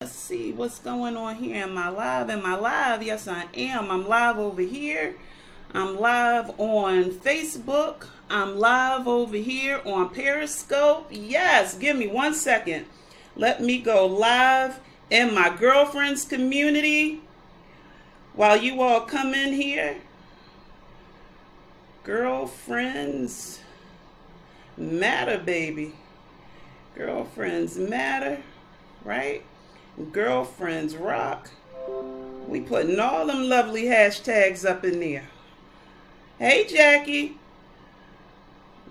Let's see what's going on here. Am I live? Am I live? Yes, I am. I'm live over here. I'm live on Facebook. I'm live over here on Periscope. Yes, give me 1 second. Let me go live in my girlfriend's community while you all come in here. Girlfriends matter, baby. Girlfriends matter, right? Girlfriends rock. We putting all them lovely hashtags up in there. Hey, Jackie.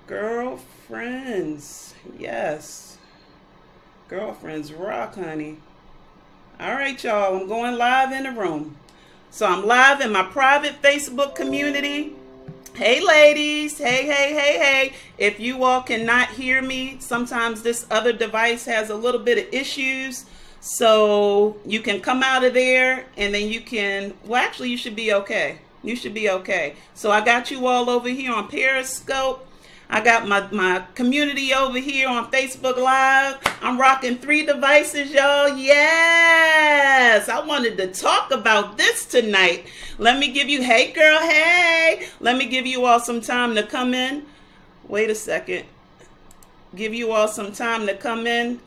Girlfriends. Yes. Girlfriends rock, honey. All right, y'all. I'm going live in the room. So I'm live in my private Facebook community. Hey, ladies. Hey. If you all cannot hear me, sometimes this other device has a little bit of issues. So you can come out of there and then you can, well, actually, you should be okay. You should be okay. So I got you all over here on Periscope. I got my community over here on Facebook Live. I'm rocking 3 devices, y'all. Yes. I wanted to talk about this tonight. Let me give you, hey, girl, hey. Let me give you all some time to come in. Wait a second. Give you all some time to come in.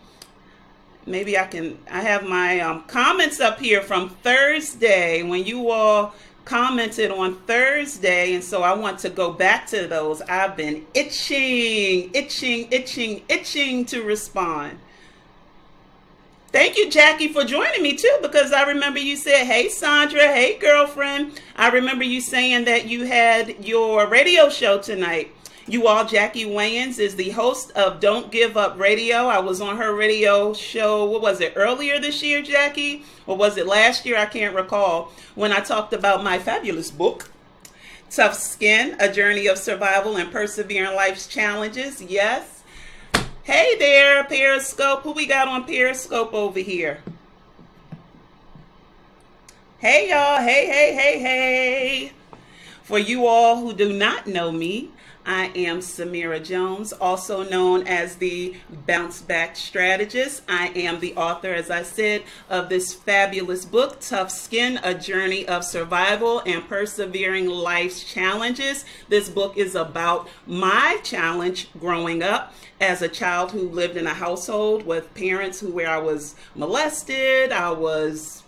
Maybe I have my comments up here from Thursday when you all commented on Thursday. And so I want to go back to those. I've been itching to respond. Thank you, Jackie, for joining me too, because I remember you said, hey, Sandra, hey, girlfriend. I remember you saying that you had your radio show tonight. You all, Jackie Wayans is the host of Don't Give Up Radio. I was on her radio show, what was it, earlier this year, Jackie? Or was it last year? I can't recall. When I talked about my fabulous book, Tough Skin, A Journey of Survival and Persevering Life's Challenges. Yes. Hey there, Periscope. Who we got on Periscope over here? Hey, y'all. Hey. For you all who do not know me, I am Samira Jones, also known as the Bounce Back Strategist. I am the author, as I said, of this fabulous book, Tough Skin, A Journey of Survival and Persevering Life's Challenges. This book is about my challenge growing up as a child who lived in a household with parents where I was molested, I was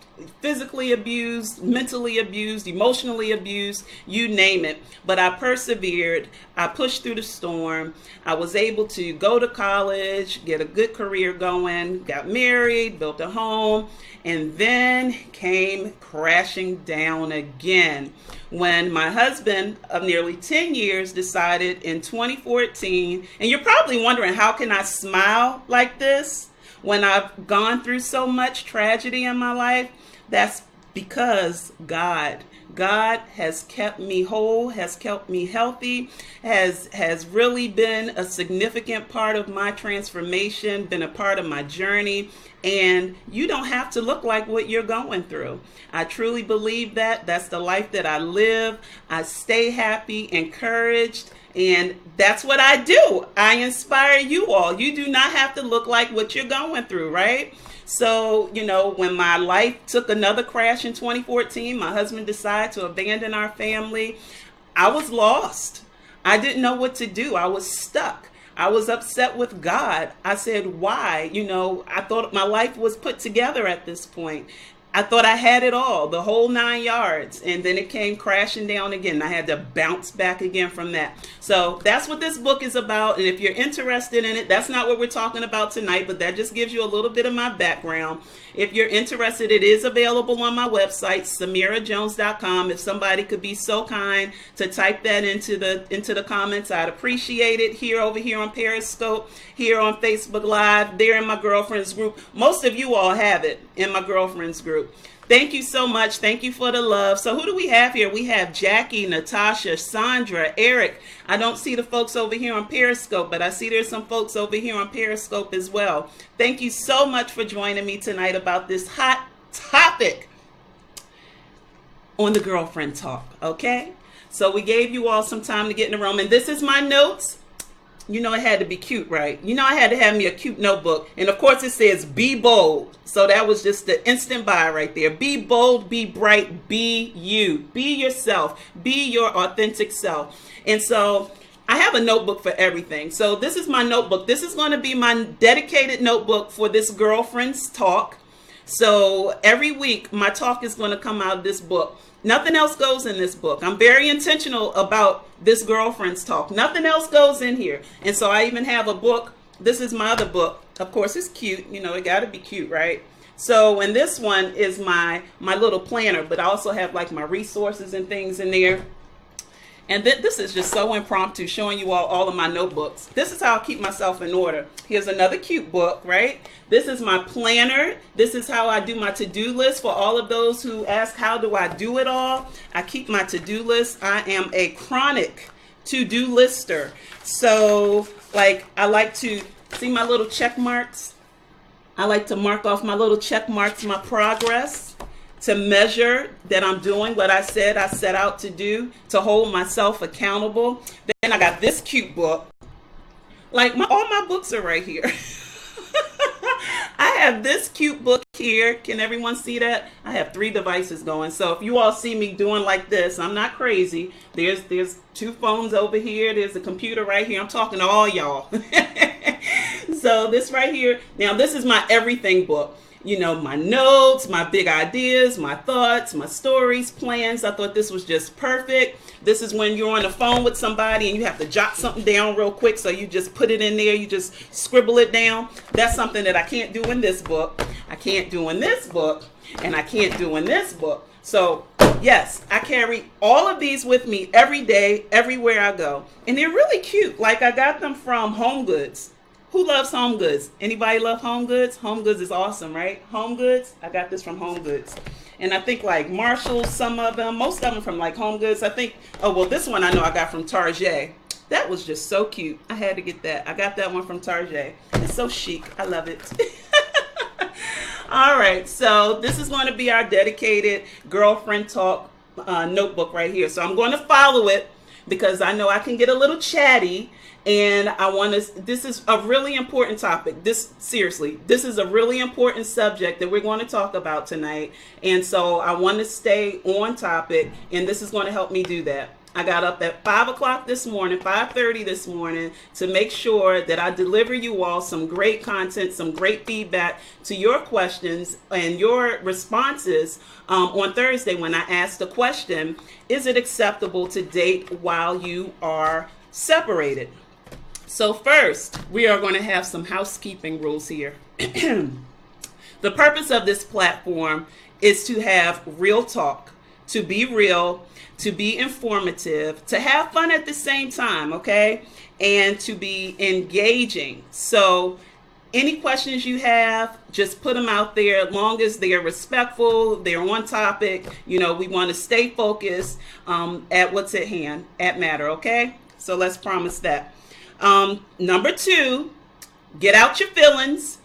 physically abused, mentally abused, emotionally abused, you name it. But I persevered. I pushed through the storm. I was able to go to college, get a good career going, got married, built a home, and then came crashing down again when my husband of nearly 10 years decided in 2014, and you're probably wondering, how can I smile like this when I've gone through so much tragedy in my life? That's because God has kept me whole, has kept me healthy, has really been a significant part of my transformation, been a part of my journey. And you don't have to look like what you're going through. I truly believe that. That's the life that I live. I stay happy, encouraged, and that's what I do. I inspire you all. You do not have to look like what you're going through, right? So, when my life took another crash in 2014, my husband decided to abandon our family. I was lost. I didn't know what to do. I was stuck. I was upset with God. I said, why? I thought my life was put together at this point. I thought I had it all, the whole 9 yards, and then it came crashing down again. I had to bounce back again from that. So that's what this book is about, and if you're interested in it, that's not what we're talking about tonight, but that just gives you a little bit of my background. If you're interested, it is available on my website, samirajones.com. If somebody could be so kind to type that into the comments, I'd appreciate it. Over here on Periscope, here on Facebook Live, there in my girlfriend's group. Most of you all have it in my girlfriend's group. Thank you so much. Thank you for the love. So who do we have here? We have Jackie, Natasha, Sandra, Eric. I don't see the folks over here on Periscope, but I see there's some folks over here on Periscope as well. Thank you so much for joining me tonight about this hot topic on the Girlfriend Talk, okay? So we gave you all some time to get in the room, and this is my notes. You know, it had to be cute, right? You know, I had to have me a cute notebook. And of course, it says be bold. So that was just the instant buy right there. Be bold, be bright, be you. Be yourself. Be your authentic self. And so I have a notebook for everything. So this is my notebook. This is going to be my dedicated notebook for this girlfriend's talk. So every week, my talk is going to come out of this book. Nothing else goes in this book. I'm very intentional about this girlfriend's talk. Nothing else goes in here. And so I even have a book. This is my other book. Of course, it's cute. You know, it got to be cute, right? So, and this one is my little planner, but I also have like my resources and things in there. And this is just so impromptu, showing you all of my notebooks. This is how I keep myself in order. Here's another cute book, right? This is my planner. This is how I do my to-do list for all of those who ask, how do I do it all? I keep my to-do list. I am a chronic to-do lister. So, like, I like to see my little check marks. I like to mark off my little check marks, my progress, to measure that I'm doing what I said I set out to do, to hold myself accountable. Then I got this cute book. Like, all my books are right here. I have this cute book here. Can everyone see that? I have 3 devices going. So if you all see me doing like this, I'm not crazy. There's 2 phones over here. There's a computer right here. I'm talking to all y'all. So this right here, now this is my everything book. You know, my notes, my big ideas, my thoughts, my stories, plans. I thought this was just perfect. This is when you're on the phone with somebody and you have to jot something down real quick. So you just put it in there. You just scribble it down. That's something that I can't do in this book. I can't do in this book. And I can't do in this book. So yes, I carry all of these with me every day, everywhere I go. And they're really cute. Like, I got them from Home Goods. Who loves Home Goods? Anybody love Home Goods? Home Goods is awesome, right? Home Goods, I got this from Home Goods. And I think like Marshalls, some of them, most of them from like Home Goods. I think, oh, well, this one I know I got from Target. That was just so cute. I had to get that. I got that one from Target. It's so chic. I love it. All right, so this is going to be our dedicated girlfriend talk notebook right here. So I'm going to follow it because I know I can get a little chatty. And I want to, this is a really important topic. Seriously, this is a really important subject that we're going to talk about tonight. And so I want to stay on topic, and this is going to help me do that. I got up at 5 o'clock this morning, 5:30 this morning, to make sure that I deliver you all some great content, some great feedback to your questions and your responses on Thursday when I asked the question, is it acceptable to date while you are separated? So first, we are going to have some housekeeping rules here. The purpose of this platform is to have real talk, to be real, to be informative, to have fun at the same time, okay? And to be engaging. So any questions you have, just put them out there. As long as they're respectful, they're on topic, you know, we want to stay focused at what's at hand, at matter, okay? So let's promise that. Number 2, get out your feelings.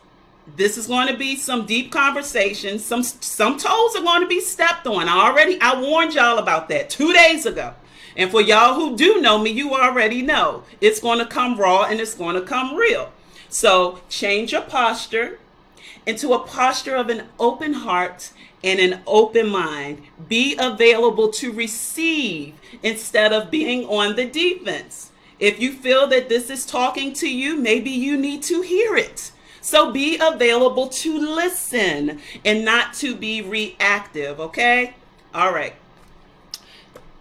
This is going to be some deep conversations. Some toes are going to be stepped on. I warned y'all about that 2 days ago. And for y'all who do know me, you already know it's going to come raw and it's going to come real. So change your posture into a posture of an open heart and an open mind. Be available to receive instead of being on the defense. If you feel that this is talking to you, maybe you need to hear it. So be available to listen and not to be reactive, okay? All right.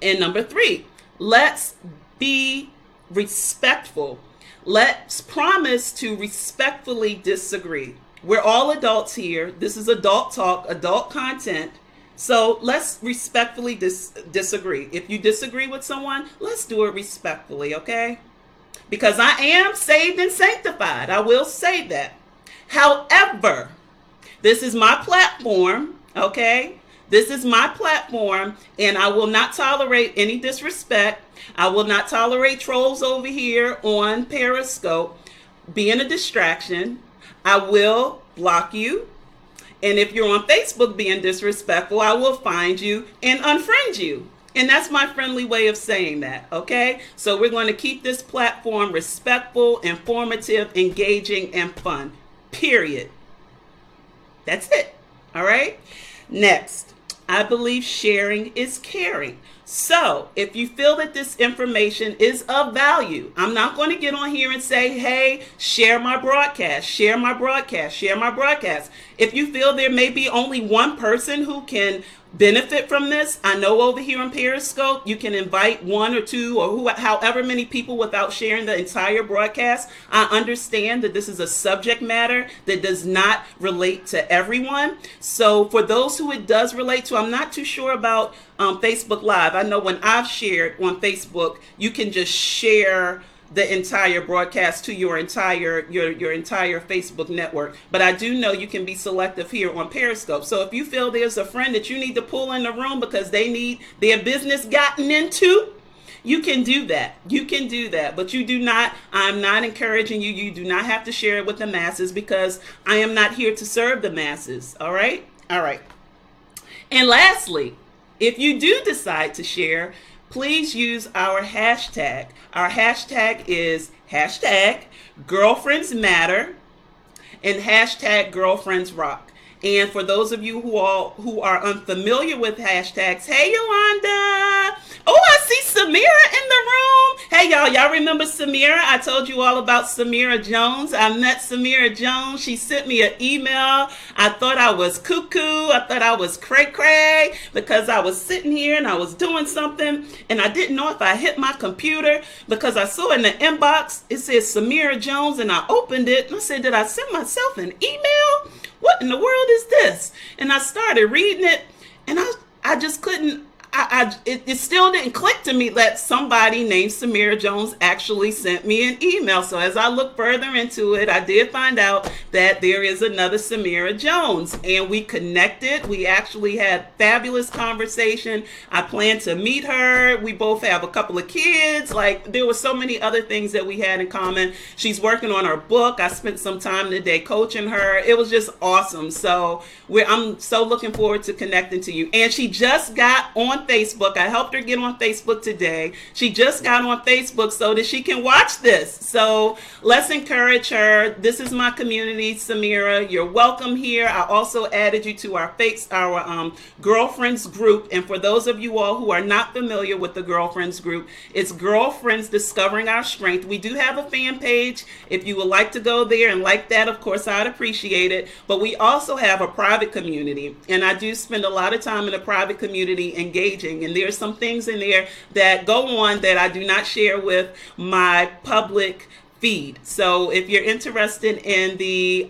And number 3, let's be respectful. Let's promise to respectfully disagree. We're all adults here. This is adult talk, adult content. So let's respectfully disagree. If you disagree with someone, let's do it respectfully, okay? Because I am saved and sanctified. I will say that. However, this is my platform, okay? This is my platform, and I will not tolerate any disrespect. I will not tolerate trolls over here on Periscope being a distraction. I will block you. And if you're on Facebook being disrespectful, I will find you and unfriend you. And that's my friendly way of saying that, okay? So we're going to keep this platform respectful, informative, engaging, and fun. Period. That's it. All right? Next, I believe sharing is caring. So if you feel that this information is of value, I'm not going to get on here and say, hey, share my broadcast, share my broadcast, share my broadcast. If you feel there may be only one person who can benefit from this, I know over here on Periscope, you can invite one or two or however many people without sharing the entire broadcast. I understand that this is a subject matter that does not relate to everyone. So for those who it does relate to, I'm not too sure about Facebook Live. I know when I've shared on Facebook, you can just share the entire broadcast to your entire Facebook network. But I do know you can be selective here on Periscope. So if you feel there's a friend that you need to pull in the room because they need their business gotten into, you can do that. You can do that. But you do not, I'm not encouraging you. You do not have to share it with the masses because I am not here to serve the masses. All right? All right. And lastly, if you do decide to share, please use our hashtag. Our hashtag is hashtag Girlfriends Matter and hashtag Girlfriends Rock. And for those of you who are unfamiliar with hashtags, hey Yolanda. Oh, I see Samira in the room. Hey y'all remember Samira? I told you all about Samira Jones. I met Samira Jones. She sent me an email. I thought I was cuckoo. I thought I was cray-cray because I was sitting here and I was doing something and I didn't know if I hit my computer because I saw in the inbox it says Samira Jones and I opened it and I said, did I send myself an email? What in the world is this? And I started reading it and I just couldn't, it still didn't click to me that somebody named Samira Jones actually sent me an email. So as I look further into it, I did find out that there is another Samira Jones and we connected. We actually had fabulous conversation. I plan to meet her. We both have a couple of kids. Like there were so many other things that we had in common. She's working on her book. I spent some time today coaching her. It was just awesome. So I'm so looking forward to connecting to you. And she just got on Facebook. I helped her get on Facebook today. She just got on Facebook so that she can watch this. So let's encourage her. This is my community, Samira. You're welcome here. I also added you to our girlfriends group. And for those of you all who are not familiar with the girlfriends group, it's Girlfriends Discovering Our Strength. We do have a fan page. If you would like to go there and like that, of course, I'd appreciate it. But we also have a private community. And I do spend a lot of time in the private community engaging. And there's some things in there that go on that I do not share with my public feed. So if you're interested in the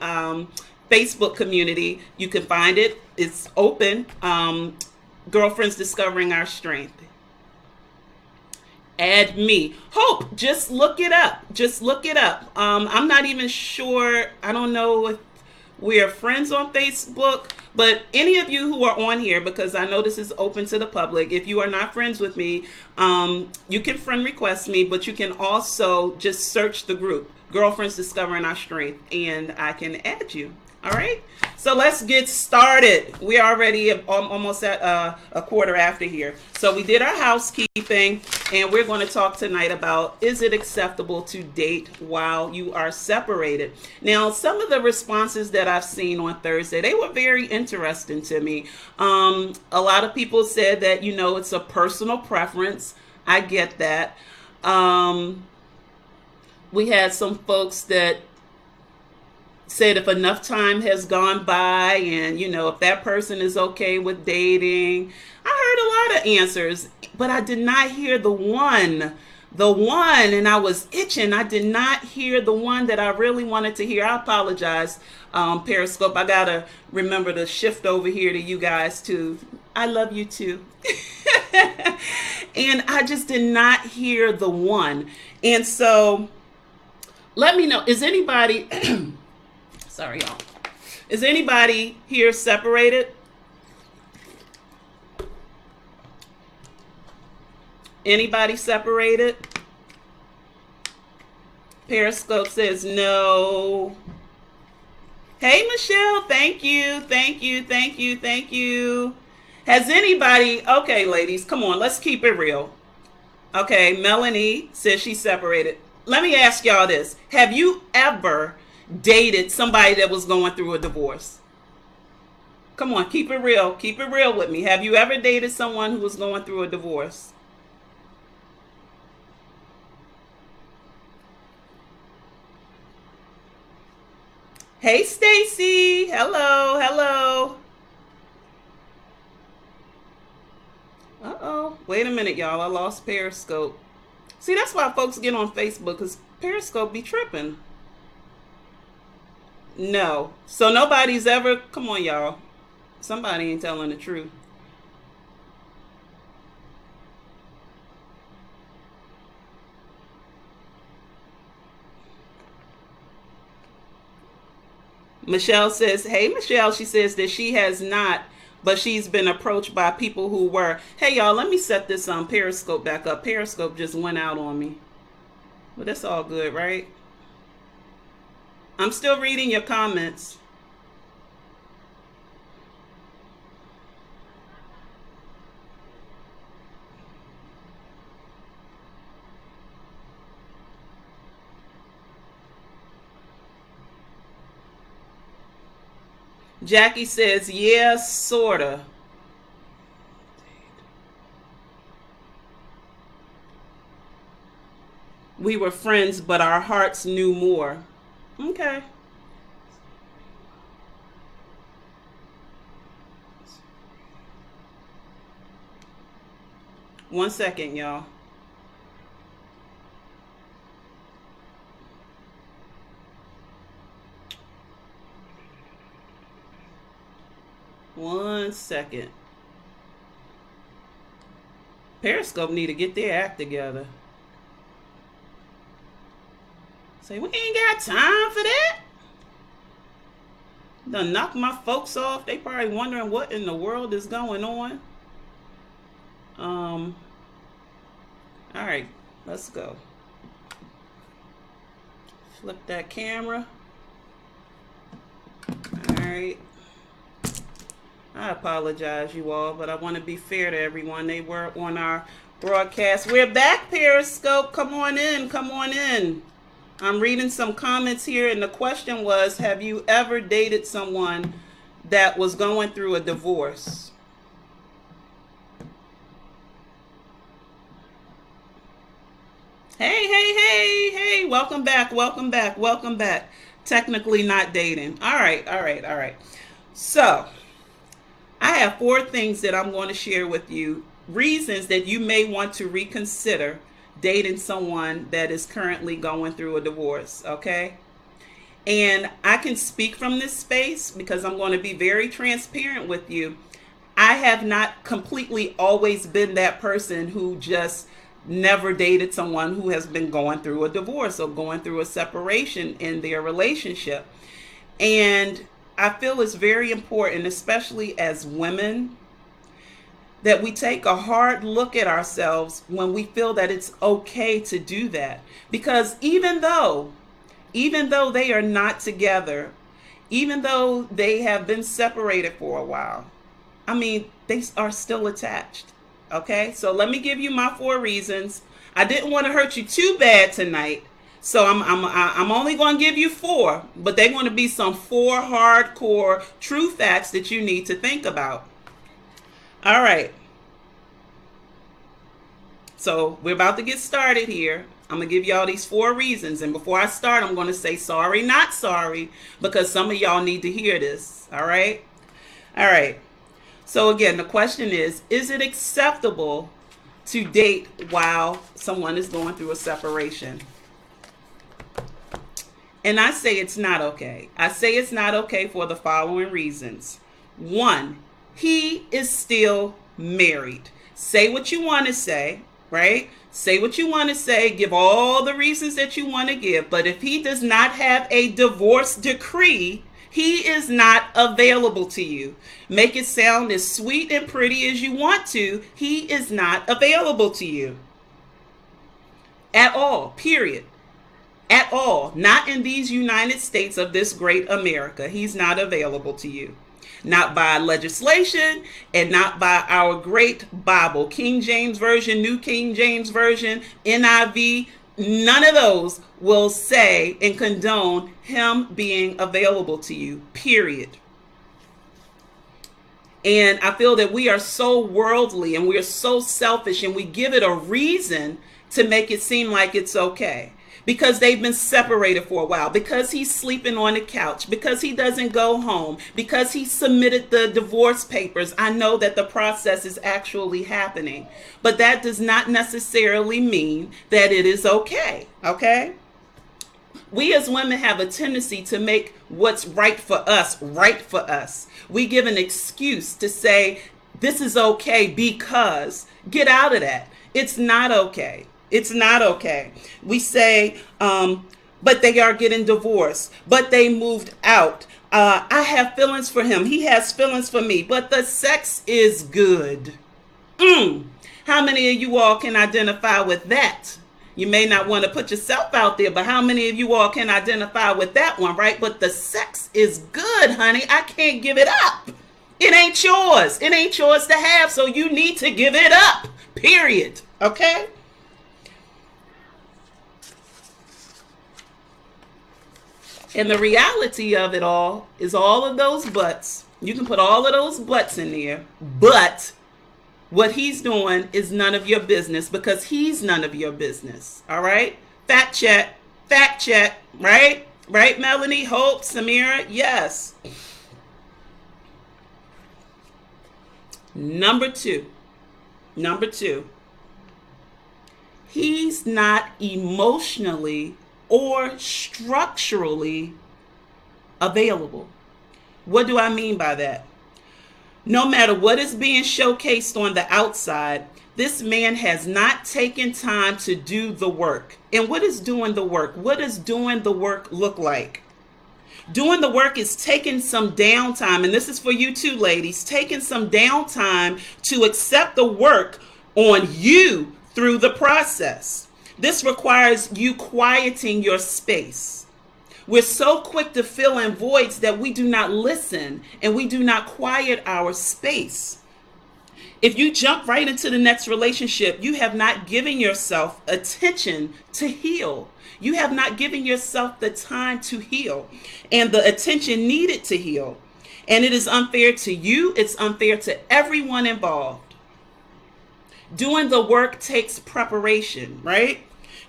Facebook community, you can find it. It's open. Girlfriends Discovering Our Strength. Add me. Hope, just look it up. Just look it up. I'm not even sure. I don't know if we are friends on Facebook, but any of you who are on here, because I know this is open to the public, if you are not friends with me, you can friend request me, but you can also just search the group, Girlfriends Discovering Our Strength, and I can add you. All right, so let's get started. We're already almost at a quarter after here. So we did our housekeeping, and we're going to talk tonight about, is it acceptable to date while you are separated? Now, some of the responses that I've seen on Thursday, they were very interesting to me. A lot of people said that, you know, it's a personal preference. I get that. We had some folks that said if enough time has gone by and, you know, if that person is okay with dating. I heard a lot of answers, but I did not hear the one, and I was itching. I did not hear the one that I really wanted to hear. I apologize, Periscope. I got to remember to shift over here to you guys too. I love you too. And I just did not hear the one. And so let me know, is anybody... Sorry, y'all. Is anybody here separated? Anybody separated? Periscope says no. Hey, Michelle. Thank you. Thank you. Thank you. Thank you. Has anybody, okay, ladies, come on, let's keep it real. Okay, Melanie says she's separated. Let me ask y'all this. Have you ever dated somebody that was going through a divorce? Come on, keep it real. Keep it real with me. Have you ever dated someone who was going through a divorce? Hey, Stacy. Hello, hello. Uh-oh. Wait a minute, y'all. I lost Periscope. See, that's why folks get on Facebook, because Periscope be tripping. No. So nobody's ever... Come on, y'all. Somebody ain't telling the truth. Michelle says, hey, Michelle, she says that she has not, but she's been approached by people who were. Hey, y'all, let me set this Periscope back up. Periscope just went out on me. But that's all good, right? I'm still reading your comments. Jackie says, yeah, sorta. We were friends, but our hearts knew more. Okay. One second, y'all. One second. Periscope need to get their act together. Say, we ain't got time for that. Done knock my folks off. They probably wondering what in the world is going on. All right, let's go. Flip that camera. All right. I apologize, you all, but I want to be fair to everyone. They were on our broadcast. We're back, Periscope. Come on in. Come on in. I'm reading some comments here, and the question was, have you ever dated someone that was going through a divorce? Hey, hey, hey, hey, welcome back, welcome back, welcome back. Technically not dating. All right, all right, all right. So, I have 4 things that I'm going to share with you, reasons that you may want to reconsider dating someone that is currently going through a divorce, okay? And I can speak from this space because I'm going to be very transparent with you. I have not completely always been that person who just never dated someone who has been going through a divorce or going through a separation in their relationship. And I feel it's very important, especially as women, that we take a hard look at ourselves when we feel that it's okay to do that. Because even though they are not together, even though they have been separated for a while, I mean, they are still attached. Okay, so let me give you my 4 reasons. I didn't want to hurt you too bad tonight, so I'm only going to give you 4, but they're going to be some 4 hardcore true facts that you need to think about. All right. So we're about to get started here. I'm going to give y'all these 4 reasons, and before I start, I'm going to say sorry, not sorry, because some of y'all need to hear this. All right. All right. So again, the question is it acceptable to date while someone is going through a separation? And I say it's not okay. I say it's not okay for the following reasons. 1, he is still married. Say what you want to say, right? Say what you want to say. Give all the reasons that you want to give. But if he does not have a divorce decree, he is not available to you. Make it sound as sweet and pretty as you want to. He is not available to you. At all, period. At all. Not in these United States of this great America. He's not available to you. not by legislation, and not by our great Bible, King James Version, New King James Version, NIV. None of those will say and condone him being available to you, period. And I feel that we are so worldly and we are so selfish, and we give it a reason to make it seem like it's okay. Because they've been separated for a while, because he's sleeping on the couch, because he doesn't go home, because he submitted the divorce papers. I know that the process is actually happening, but that does not necessarily mean that it is okay, okay? We as women have a tendency to make what's right for us right for us. We give an excuse to say, this is okay because, get out of that. It's not okay. It's not okay. We say, but they are getting divorced, but they moved out. I have feelings for him. He has feelings for me, but the sex is good. How many of you all can identify with that? You may not want to put yourself out there, but how many of you all can identify with that one, right? But the sex is good, honey. I can't give it up. It ain't yours. It ain't yours to have, so you need to give it up, period. Okay? And the reality of it all is all of those buts. You can put all of those buts in there, but what he's doing is none of your business, because he's none of your business. All right? Fact check, right? Right, Melanie, Hope, Samira? Yes. Number two, he's not emotionally or structurally available. What do I mean by that? No matter what is being showcased on the outside, this man has not taken time to do the work. And what is doing the work? What does doing the work look like? Doing the work is taking some downtime, and this is for you too, ladies, taking some downtime to accept the work on you through the process. This requires you quieting your space. We're so quick to fill in voids that we do not listen and we do not quiet our space. If you jump right into the next relationship, you have not given yourself attention to heal. You have not given yourself the time to heal and the attention needed to heal. And it is unfair to you. It's unfair to everyone involved. Doing the work takes preparation, right?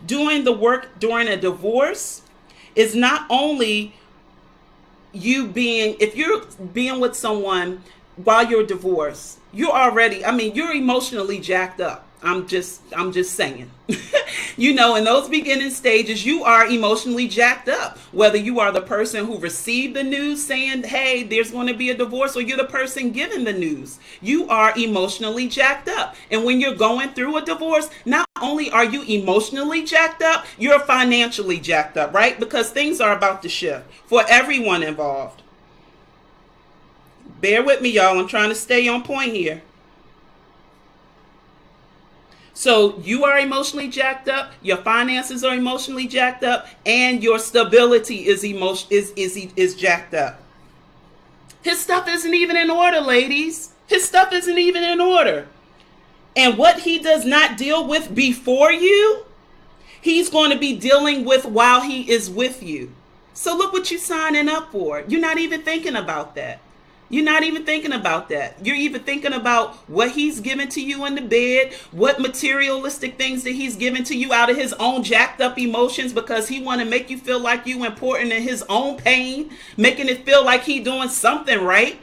Doing the work during a divorce is not only you being, if you're being with someone while you're divorced, you're already, you're emotionally jacked up. I'm just saying. You know, in those beginning stages, you are emotionally jacked up. Whether you are the person who received the news saying, hey, there's going to be a divorce, or you're the person giving the news, you are emotionally jacked up. And when you're going through a divorce, not only are you emotionally jacked up, you're financially jacked up, right? Because things are about to shift for everyone involved. Bear with me, y'all. I'm trying to stay on point here. So you are emotionally jacked up, your finances are emotionally jacked up, and your stability is jacked up. His stuff isn't even in order, ladies. His stuff isn't even in order. And what he does not deal with before you, he's going to be dealing with while he is with you. So look what you're signing up for. You're not even thinking about that. You're not even thinking about that. You're even thinking about what he's given to you in the bed, what materialistic things that he's given to you out of his own jacked up emotions, because he want to make you feel like you important in his own pain, making it feel like he doing something right?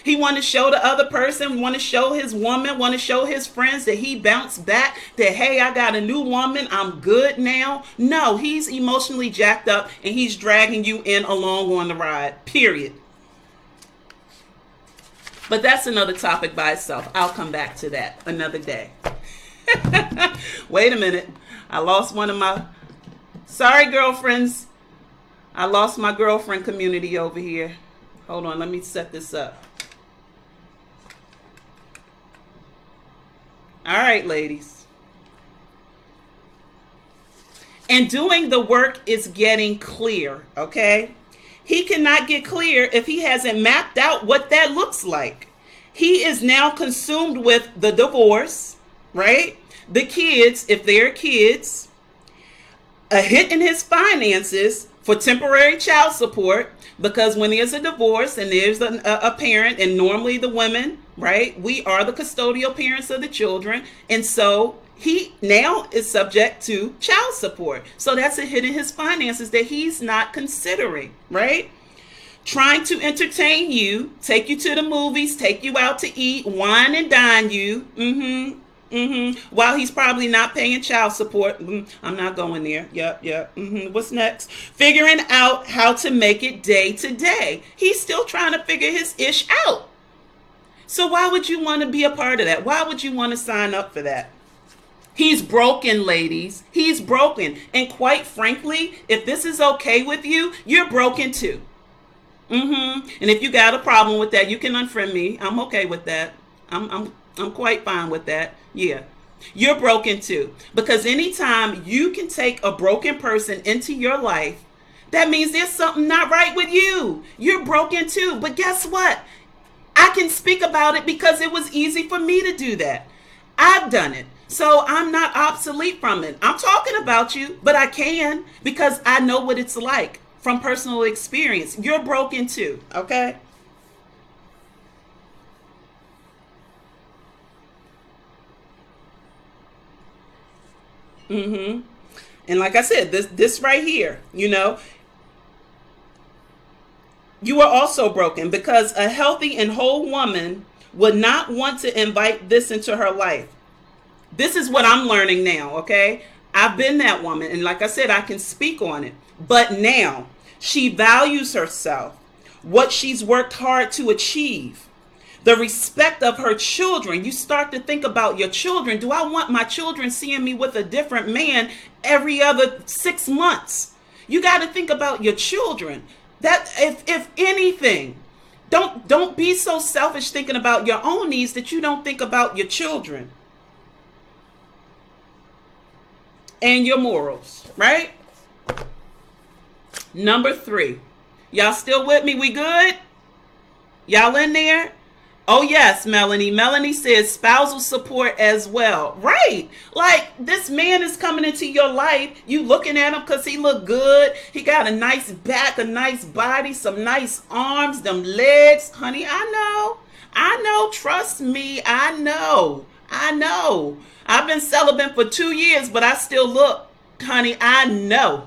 He want to show the other person, want to show his woman, want to show his friends that he bounced back, that, hey, I got a new woman, I'm good now. No, he's emotionally jacked up and he's dragging you in along on the ride, period. But that's another topic by itself. I'll come back to that another day. Wait a minute. I lost one of my... Sorry, girlfriends. I lost my girlfriend community over here. Hold on. Let me set this up. All right, ladies. And doing the work is getting clear, okay? He cannot get clear if he hasn't mapped out what that looks like. He is now consumed with the divorce, right? The kids, if they're kids, a hit in his finances for temporary child support, because when there's a divorce and there's a parent, and normally the women, right, we are the custodial parents of the children, and so he now is subject to child support. So that's a hit in his finances that he's not considering, right? Trying to entertain you, take you to the movies, take you out to eat, wine and dine you, while he's probably not paying child support. I'm not going there. Yep. What's next? Figuring out how to make it day to day. He's still trying to figure his ish out. So why would you want to be a part of that? Why would you want to sign up for that? He's broken, ladies. He's broken. And quite frankly, if this is okay with you, you're broken too. And if you got a problem with that, you can unfriend me. I'm okay with that. I'm quite fine with that. Yeah. You're broken too. Because anytime you can take a broken person into your life, that means there's something not right with you. You're broken too. But guess what? I can speak about it because it was easy for me to do that. I've done it. So I'm not obsolete from it. I'm talking about you, but I can because I know what it's like from personal experience. You're broken too, okay? And like I said, this right here, you are also broken because a healthy and whole woman would not want to invite this into her life. This is what I'm learning now, okay? I've been that woman, and like I said, I can speak on it. But now, she values herself, what she's worked hard to achieve, the respect of her children. You start to think about your children. Do I want my children seeing me with a different man every other 6 months? You got to think about your children. That if anything, don't be so selfish thinking about your own needs that you don't think about your children and your morals, right? Number 3. Y'all still with me? We good? Y'all in there? Oh yes, Melanie. Melanie says spousal support as well. Right. Like this man is coming into your life. You looking at him because he look good. He got a nice back, a nice body, some nice arms, them legs. Honey, I know. Trust me. I know. I've been celibate for 2 years, but I still look. Honey, I know.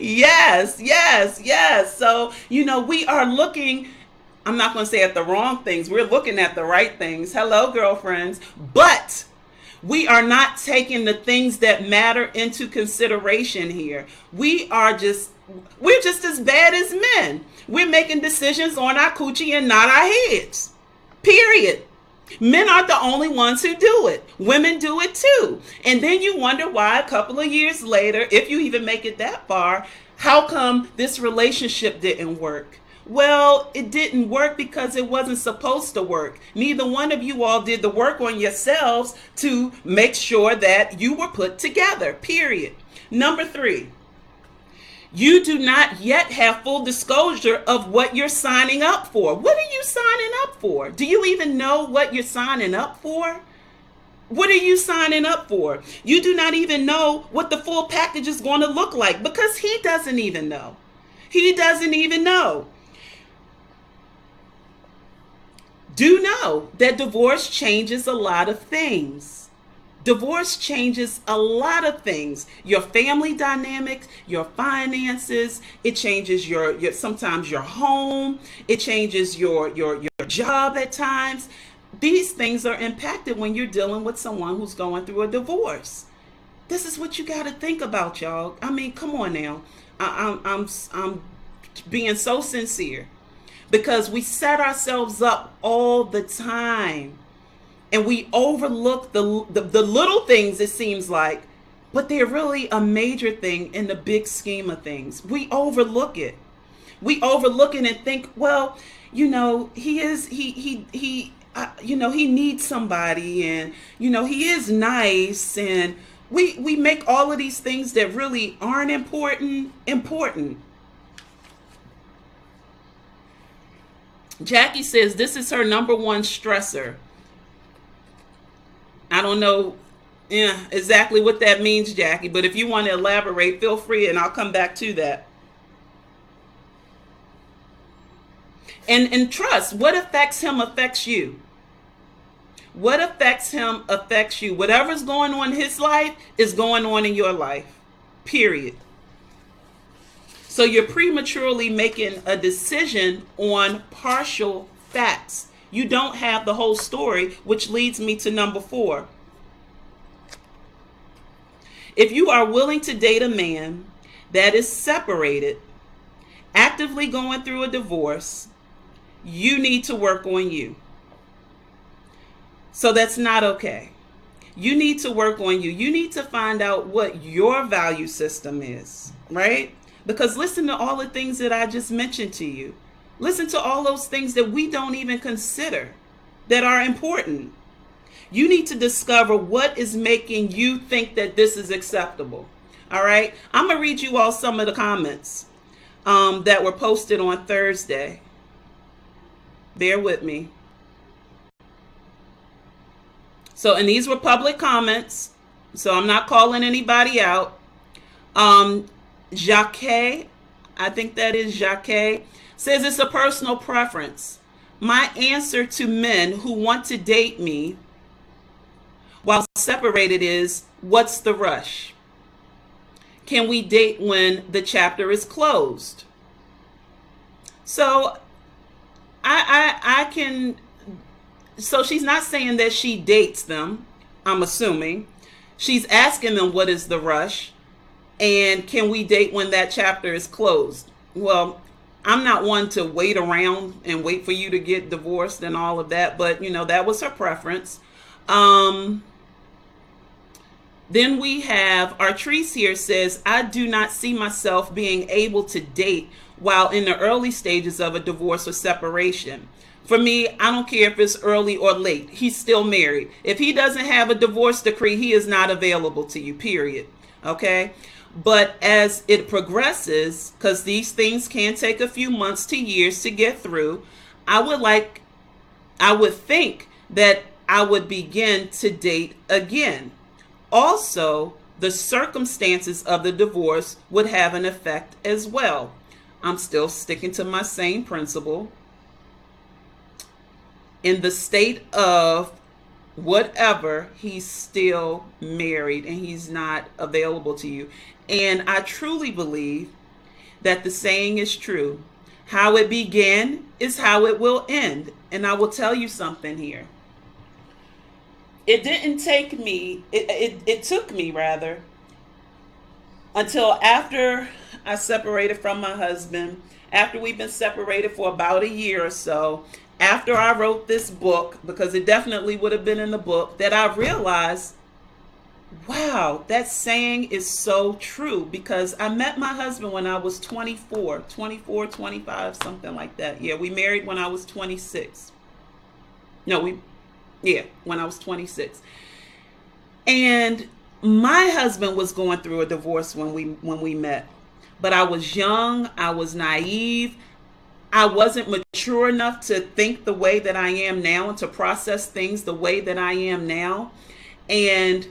Yes. So, we are looking, I'm not going to say at the wrong things. We're looking at the right things. Hello, girlfriends. But we are not taking the things that matter into consideration here. We're just as bad as men. We're making decisions on our coochie and not our heads. Period. Men aren't the only ones who do it. Women do it too. And then you wonder why a couple of years later, if you even make it that far, how come this relationship didn't work? Well, it didn't work because it wasn't supposed to work. Neither one of you all did the work on yourselves to make sure that you were put together, period. Number 3. You do not yet have full disclosure of what you're signing up for. What are you signing up for? Do you even know what you're signing up for? What are you signing up for? You do not even know what the full package is going to look like because he doesn't even know. He doesn't even know. Do know that divorce changes a lot of things. Divorce changes a lot of things. Your family dynamics, your finances, it changes your sometimes your home, it changes your job at times. These things are impacted when you're dealing with someone who's going through a divorce. This is what you got to think about, y'all. I mean, come on now. I'm being so sincere because we set ourselves up all the time. And we overlook the little things, it seems like, but they're really a major thing in the big scheme of things. We overlook it. We overlook it and think, well, he needs somebody, and he is nice, and We make all of these things that really aren't important important. Jackie says this is her number one stressor. I don't know exactly what that means, Jackie, but if you want to elaborate, feel free and I'll come back to that. And trust, what affects him affects you. What affects him affects you. Whatever's going on in his life is going on in your life. Period. So you're prematurely making a decision on partial facts. You don't have the whole story, which leads me to number 4. If you are willing to date a man that is separated, actively going through a divorce, you need to work on you. So that's not okay. You need to work on you. You need to find out what your value system is, right? Because listen to all the things that I just mentioned to you. Listen to all those things that we don't even consider that are important. You need to discover what is making you think that this is acceptable. All right. I'm going to read you all some of the comments that were posted on Thursday. Bear with me. So, and these were public comments, so I'm not calling anybody out. Jacques, I think that is Jacques, says it's a personal preference. My answer to men who want to date me while separated is, what's the rush? Can we date when the chapter is closed? So I can, so she's not saying that she dates them, I'm assuming. She's asking them what is the rush and can we date when that chapter is closed? Well, I'm not one to wait around and wait for you to get divorced and all of that, but you know, that was her preference. Then we have Artrice here says, I do not see myself being able to date while in the early stages of a divorce or separation. For me, I don't care if it's early or late. He's still married. If he doesn't have a divorce decree, he is not available to you, period. Okay? But as it progresses, because these things can take a few months to years to get through, I would think that I would begin to date again. Also, the circumstances of the divorce would have an effect as well. I'm still sticking to my same principle. In the state of whatever, he's still married and he's not available to you. And I truly believe that the saying is true. How it began is how it will end. And I will tell you something here. It didn't take me, it took me rather, until after I separated from my husband, after we've been separated for about a year or so, after I wrote this book, because it definitely would have been in the book, that I realized, wow, that saying is so true. Because I met my husband when I was 24, 25, something like that. Yeah, we married when I was 26. When I was 26. And my husband was going through a divorce when we met. But I was young, I was naive. I wasn't mature enough to think the way that I am now and to process things the way that I am now. And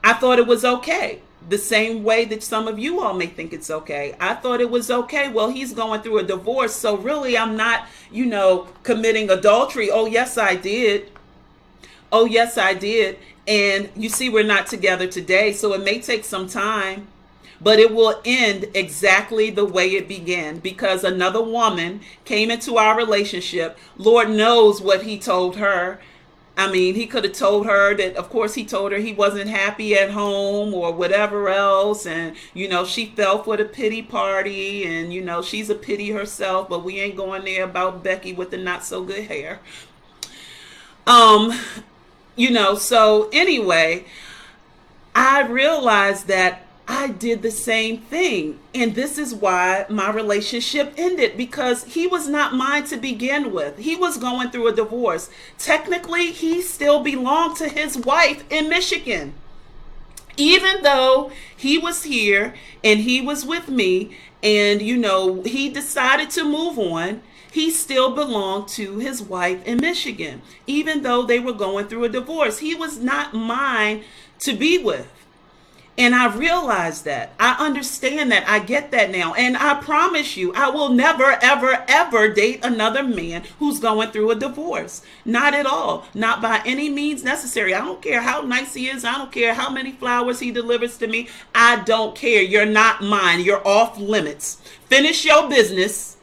I thought it was okay. The same way that some of you all may think it's okay. I thought it was okay. Well, he's going through a divorce. So really, I'm not, committing adultery. Oh, yes, I did. Oh, yes, I did. And you see, we're not together today. So it may take some time. But it will end exactly the way it began, because another woman came into our relationship. Lord knows what he told her. I mean, he could have told her that, of course, he told her he wasn't happy at home or whatever else. And, she fell for the pity party and, she's a pity herself. But we ain't going there about Becky with the not so good hair. So anyway, I realized that I did the same thing. And this is why my relationship ended, because he was not mine to begin with. He was going through a divorce. Technically, he still belonged to his wife in Michigan. Even though he was here and he was with me, and he decided to move on, he still belonged to his wife in Michigan. Even though they were going through a divorce, he was not mine to be with. And I realize that. I understand that. I get that now. And I promise you, I will never, ever, ever date another man who's going through a divorce. Not at all. Not by any means necessary. I don't care how nice he is. I don't care how many flowers he delivers to me. I don't care. You're not mine. You're off limits. Finish your business.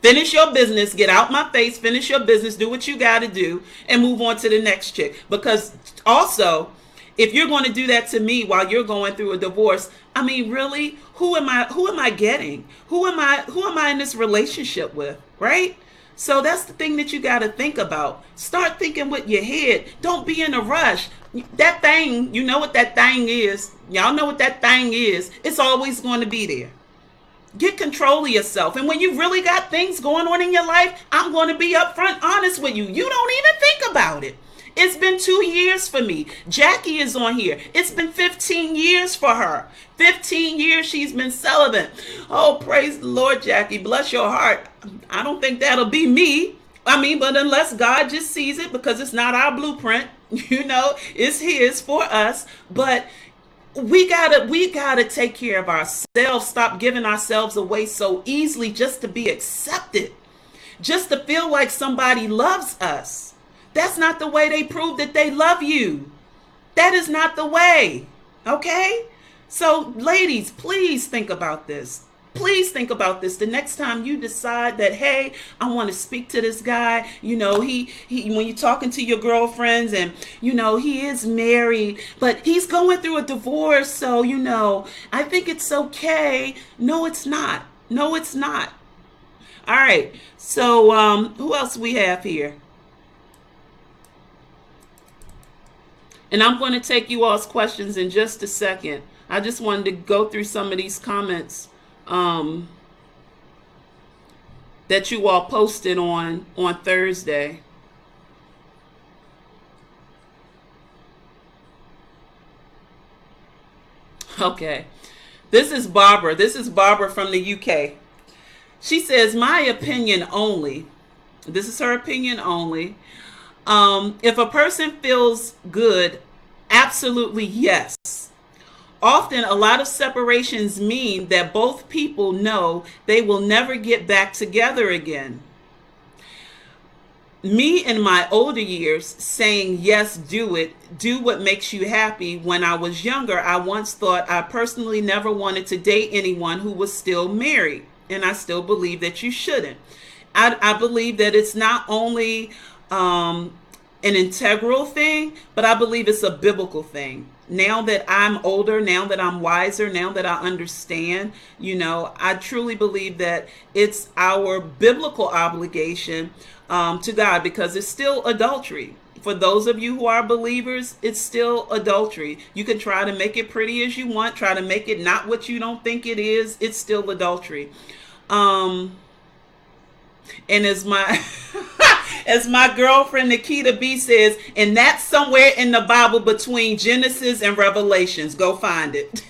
Finish your business. Get out my face. Finish your business. Do what you got to do and move on to the next chick. Because also, if you're going to do that to me while you're going through a divorce, I mean, really, who am I getting? Who am I in this relationship with, right? So that's the thing that you got to think about. Start thinking with your head. Don't be in a rush. That thing, you know what that thing is. Y'all know what that thing is. It's always going to be there. Get control of yourself. And when you really got things going on in your life, I'm going to be upfront honest with you. You don't even think about it. It's been 2 years for me. Jackie is on here. It's been 15 years for her. 15 years she's been celibate. Oh, praise the Lord, Jackie. Bless your heart. I don't think that'll be me. I mean, but unless God just sees it, because it's not our blueprint, it's his for us. But we gotta take care of ourselves. Stop giving ourselves away so easily just to be accepted, just to feel like somebody loves us. That's not the way they prove that they love you. That is not the way. Okay? So, ladies, please think about this. Please think about this. The next time you decide that, hey, I want to speak to this guy, he when you're talking to your girlfriends and, he is married, but he's going through a divorce. So, I think it's okay. No, it's not. No, it's not. All right. So, who else we have here? And I'm going to take you all's questions in just a second. I just wanted to go through some of these comments that you all posted on Thursday. Okay. This is Barbara. This is Barbara from the UK. She says, my opinion only. This is her opinion only. If a person feels good, absolutely yes. Often a lot of separations mean that both people know they will never get back together again. Me in my older years saying yes, do it, do what makes you happy. When I was younger, I once thought I personally never wanted to date anyone who was still married. And I still believe that you shouldn't. I believe that it's not only an integral thing, but I believe it's a biblical thing. Now that I'm older, now that I'm wiser, now that I understand, I truly believe that it's our biblical obligation to God, because it's still adultery. For those of you who are believers, it's still adultery. You can try to make it pretty as you want, try to make it not what you don't think it is. It's still adultery. And as my as my girlfriend Nikita B says, and that's somewhere in the Bible between Genesis and Revelations. Go find it.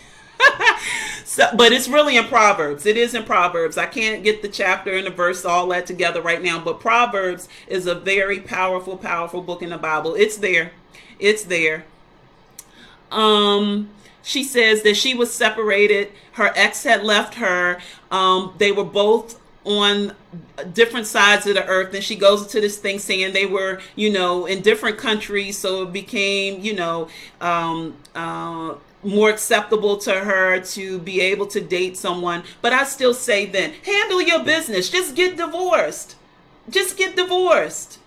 So, but it's really in Proverbs. It is in Proverbs. I can't get the chapter and the verse all that together right now, but Proverbs is a very powerful, powerful book in the Bible. It's there. It's there. She says that she was separated. Her ex had left her. They were both on different sides of the earth, and she goes into this thing saying they were, in different countries, so it became, more acceptable to her to be able to date someone. But I still say then, handle your business. Just get divorced. Just get divorced.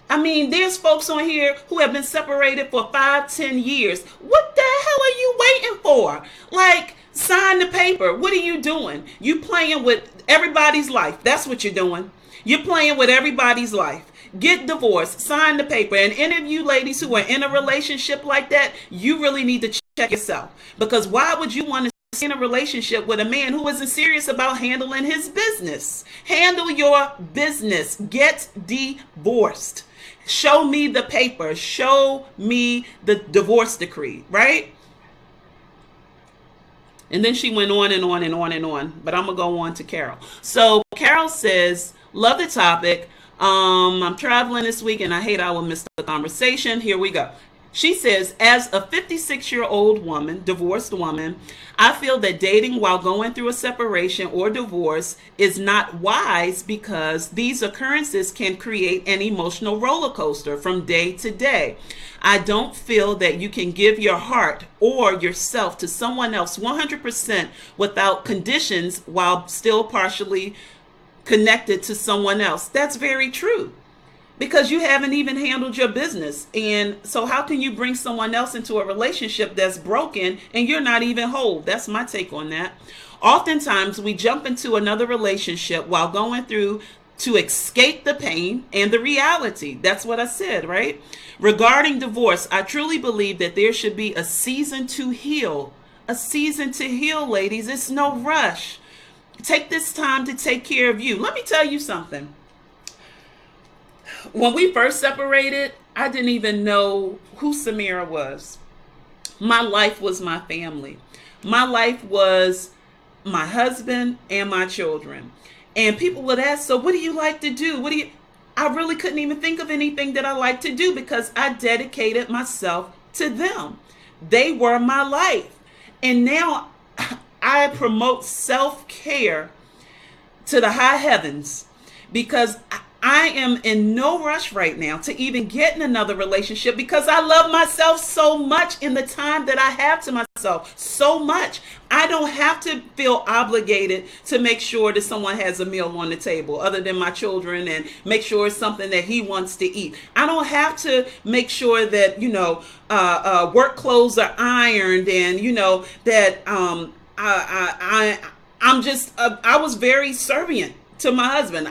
I mean, there's folks on here who have been separated for 5-10 years. What the hell are you waiting for? Like, sign the paper. What are you doing? You playing with everybody's life. That's what you're doing. You're playing with everybody's life. Get divorced. Sign the paper. And any of you ladies who are in a relationship like that, you really need to check yourself. Because why would you want to stay in a relationship with a man who isn't serious about handling his business? Handle your business. Get divorced. Show me the paper. Show me the divorce decree, right? And then she went on and on and on and on. But I'm going to go on to Carol. So Carol says, love the topic. I'm traveling this week and I hate I will miss the conversation. Here we go. She says, as a 56-year-old woman, divorced woman, I feel that dating while going through a separation or divorce is not wise because these occurrences can create an emotional roller coaster from day to day. I don't feel that you can give your heart or yourself to someone else 100% without conditions while still partially connected to someone else. That's very true. Because you haven't even handled your business. And so how can you bring someone else into a relationship that's broken and you're not even whole? That's my take on that. Oftentimes we jump into another relationship while going through to escape the pain and the reality. That's what I said, right? Regarding divorce, I truly believe that there should be a season to heal. A season to heal, ladies. It's no rush. Take this time to take care of you. Let me tell you something. When we first separated, I didn't even know who Samira was. My life was my family. My life was my husband and my children. And people would ask, so what do you like to do? I really couldn't even think of anything that I like to do because I dedicated myself to them. They were my life. And now I promote self-care to the high heavens because I am in no rush right now to even get in another relationship because I love myself so much in the time that I have to myself so much. I don't have to feel obligated to make sure that someone has a meal on the table other than my children and make sure it's something that he wants to eat. I don't have to make sure that, work clothes are ironed and, that I was very servient to my husband.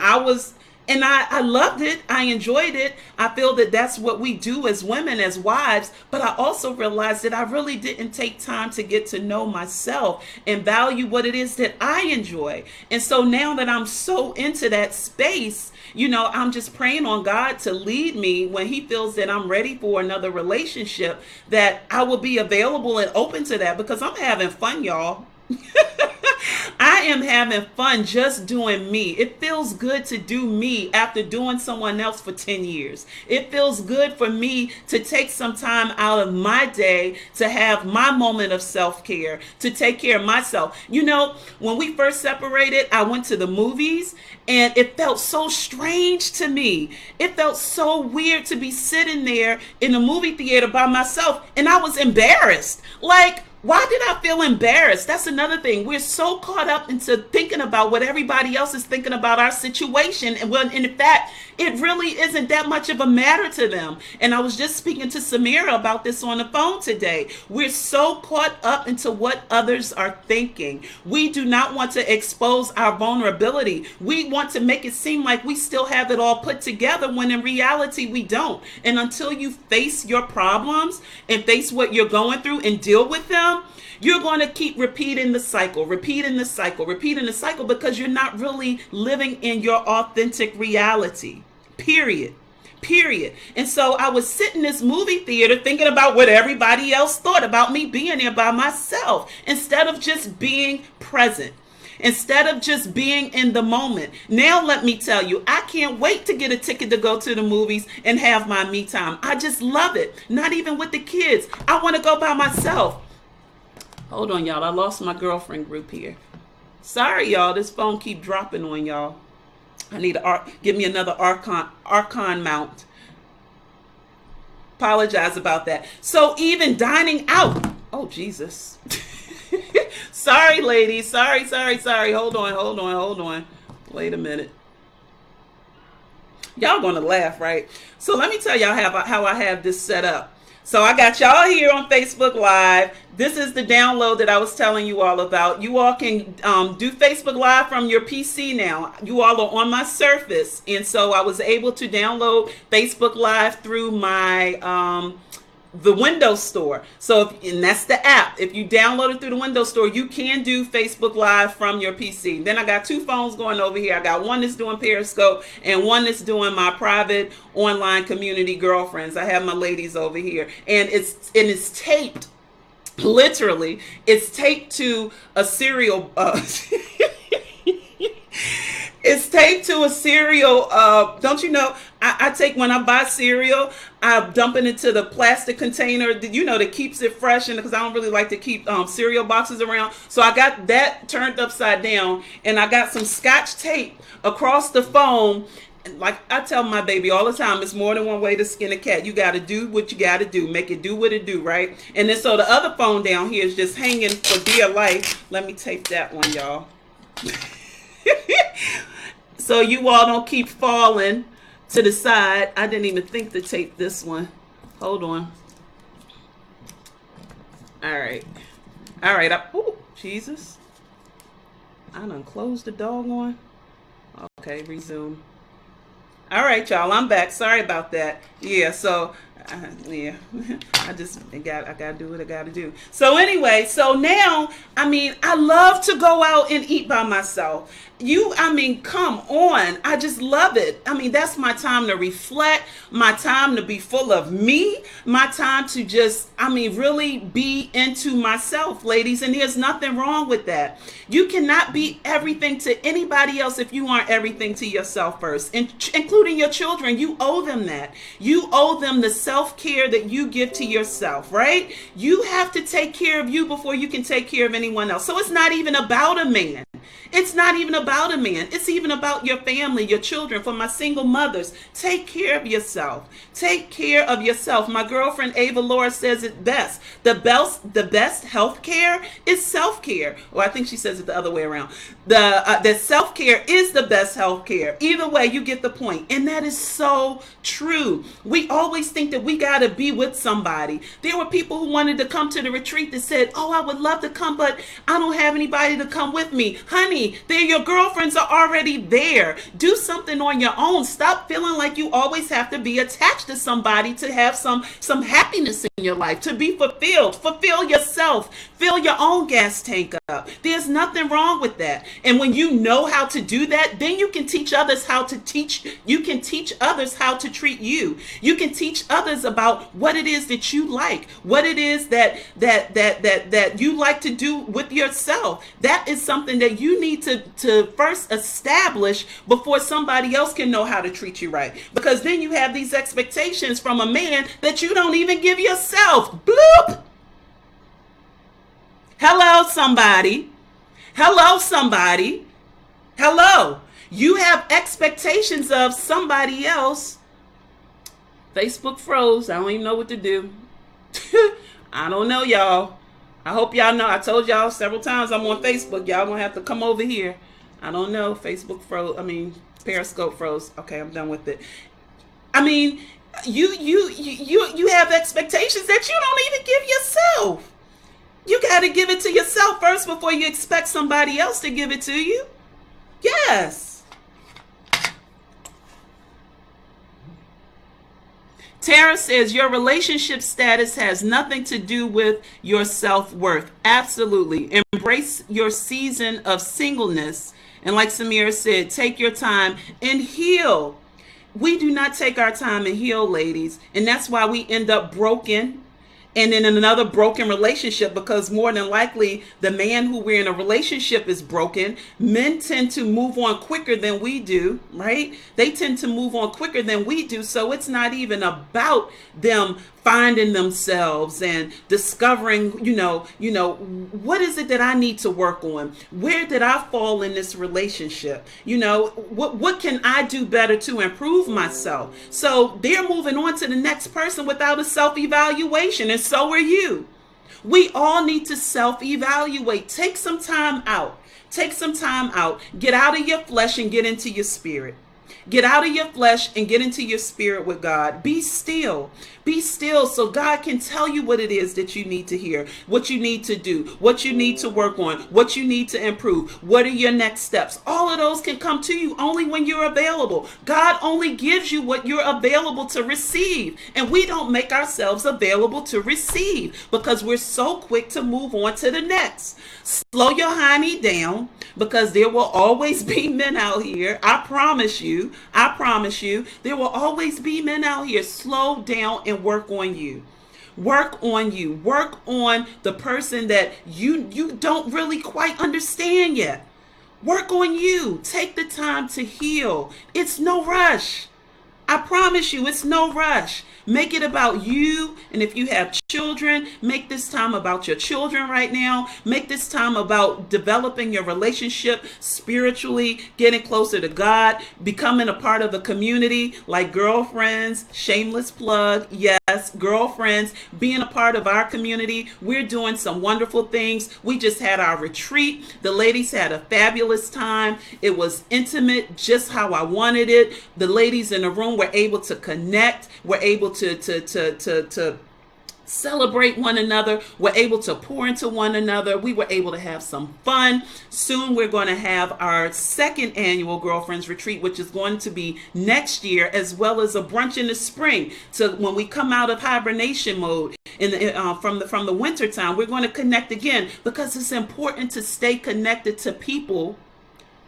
And I loved it. I enjoyed it. I feel that that's what we do as women, as wives. But I also realized that I really didn't take time to get to know myself and value what it is that I enjoy. And so now that I'm so into that space, I'm just praying on God to lead me when he feels that I'm ready for another relationship, that I will be available and open to that because I'm having fun, y'all. I am having fun just doing me. It feels good to do me after doing someone else for 10 years. It feels good for me to take some time out of my day to have my moment of self-care, to take care of myself. When we first separated, I went to the movies and it felt so strange to me. It felt so weird to be sitting there in the movie theater by myself and I was embarrassed. Why did I feel embarrassed? That's another thing. We're so caught up into thinking about what everybody else is thinking about our situation. And when in fact, it really isn't that much of a matter to them. And I was just speaking to Samira about this on the phone today. We're so caught up into what others are thinking. We do not want to expose our vulnerability. We want to make it seem like we still have it all put together when in reality we don't. And until you face your problems and face what you're going through and deal with them, you're going to keep repeating the cycle because you're not really living in your authentic reality. Period. And so I was sitting in this movie theater thinking about what everybody else thought about me being there by myself instead of just being present. Instead of just being in the moment. Now, let me tell you, I can't wait to get a ticket to go to the movies and have my me time. I just love it. Not even with the kids. I want to go by myself. Hold on, y'all. I lost my girlfriend group here. Sorry, y'all. This phone keep dropping on y'all. I need to give me another Archon mount. Apologize about that. So even dining out. Oh, Jesus. Sorry, ladies. Sorry. Hold on. Wait a minute. Y'all gonna laugh, right? So let me tell y'all how I have this set up. So I got y'all here on Facebook Live. This is the download that I was telling you all about. You all can do Facebook Live from your PC now. You all are on my Surface. And so I was able to download Facebook Live through my the Windows Store. And that's the app. If you download it through the Windows Store, you can do Facebook Live from your PC. Then I got two phones going over here. I got one that's doing Periscope and one that's doing my private online community girlfriends. I have my ladies over here, and it's taped Literally, it's taped to a cereal. It's taped to a cereal. Don't you know? I take when I buy cereal, I dump it into the plastic container, that keeps it fresh. And because I don't really like to keep cereal boxes around, so I got that turned upside down, and I got some Scotch tape across the foam. Like I tell my baby all the time, it's more than one way to skin a cat. You got to do what you got to do, make it do what it do, right? And then so the other phone down here is just hanging for dear life. Let me tape that one, y'all. So you all don't keep falling to the side. I didn't even think to tape this one. Hold on. All right. Oh, Jesus. I done closed the doggone. Okay, resume. All right, y'all, I'm back. Sorry about that. Yeah, so yeah, I gotta do what I gotta do. So anyway, so now, I love to go out and eat by myself. Come on. I just love it. That's my time to reflect, my time to be full of me, my time to just, really be into myself, ladies. And there's nothing wrong with that. You cannot be everything to anybody else if you aren't everything to yourself first, including your children. You owe them that. You owe them the self-care that you give to yourself, right? You have to take care of you before you can take care of anyone else. So it's not even about a man. It's not even about a man. It's even about your family, your children. For my single mothers, take care of yourself. Take care of yourself. My girlfriend Ava Laura says it best. The best health care is self-care. Well, I think she says it the other way around. The self-care is the best health care. Either way, you get the point. And that is so true. We always think that we got to be with somebody. There were people who wanted to come to the retreat that said, oh, I would love to come, but I don't have anybody to come with me. Honey, your girlfriends are already there. Do something on your own. Stop feeling like you always have to be attached to somebody to have some happiness in your life, to be fulfilled. Fulfill yourself. Fill your own gas tank up. There's nothing wrong with that. And when you know how to do that, then you can teach others how to teach. You can teach others how to treat you. You can teach others about what it is that you like, what it is that you like to do with yourself. That is something that you need to first establish before somebody else can know how to treat you right. Because then you have these expectations from a man that you don't even give yourself. Bloop. Hello, somebody. Hello, somebody. Hello. You have expectations of somebody else. Facebook froze. I don't even know what to do. I don't know, y'all. I hope y'all know. I told y'all several times I'm on Facebook. Y'all gonna have to come over here. I don't know. Facebook froze. Periscope froze. Okay, I'm done with it. You have expectations that you don't even give yourself. You got to give it to yourself first before you expect somebody else to give it to you. Yes. Tara says your relationship status has nothing to do with your self-worth. Absolutely. Embrace your season of singleness. And like Samira said, take your time and heal. We do not take our time and heal, ladies. And that's why we end up broken and in another broken relationship, because more than likely the man who we're in a relationship is broken. Men tend to move on quicker than we do, right? They tend to move on quicker than we do. So it's not even about them finding themselves and discovering, what is it that I need to work on? Where did I fall in this relationship? What can I do better to improve myself? So they're moving on to the next person without a self-evaluation, and so are you. We all need to self-evaluate. Take some time out. Take some time out. Get out of your flesh and get into your spirit. Get out of your flesh and get into your spirit with God. Be still. Be still so God can tell you what it is that you need to hear, what you need to do, what you need to work on, what you need to improve. What are your next steps? All of those can come to you only when you're available. God only gives you what you're available to receive. And we don't make ourselves available to receive because we're so quick to move on to the next. Slow your honey down, because there will always be men out here. I promise you, there will always be men out here. Slow down and work on you. Work on you. Work on the person that you don't really quite understand yet. Work on you. Take the time to heal. It's no rush. I promise you, it's no rush. Make it about you. And if you have children, make this time about your children right now. Make this time about developing your relationship spiritually, getting closer to God, becoming a part of a community like Girlfriends, shameless plug. Yes, Girlfriends, being a part of our community. We're doing some wonderful things. We just had our retreat. The ladies had a fabulous time. It was intimate, just how I wanted it. The ladies in the room were able to connect. Were able to celebrate one another. We're able to pour into one another. We were able to have some fun. Soon we're going to have our second annual Girlfriends Retreat, which is going to be next year, as well as a brunch in the spring. So when we come out of hibernation mode from the winter time, we're going to connect again, because it's important to stay connected to people.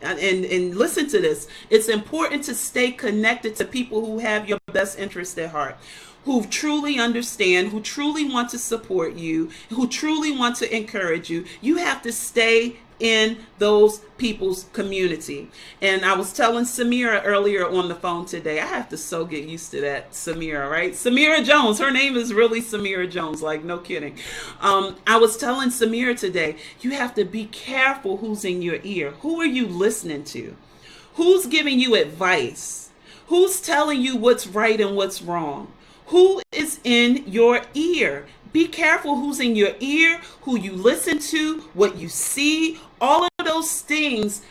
And listen to this. It's important to stay connected to people who have your best interest at heart, who truly understand, who truly want to support you, who truly want to encourage you. You have to stay in those people's community. And I was telling Samira earlier on the phone today, I have to so get used to that Samira, right? Samira Jones, her name is really Samira Jones, like no kidding. I was telling Samira today, you have to be careful who's in your ear. Who are you listening to? Who's giving you advice? Who's telling you what's right and what's wrong? Who is in your ear? Be careful who's in your ear, who you listen to, what you see. All of those things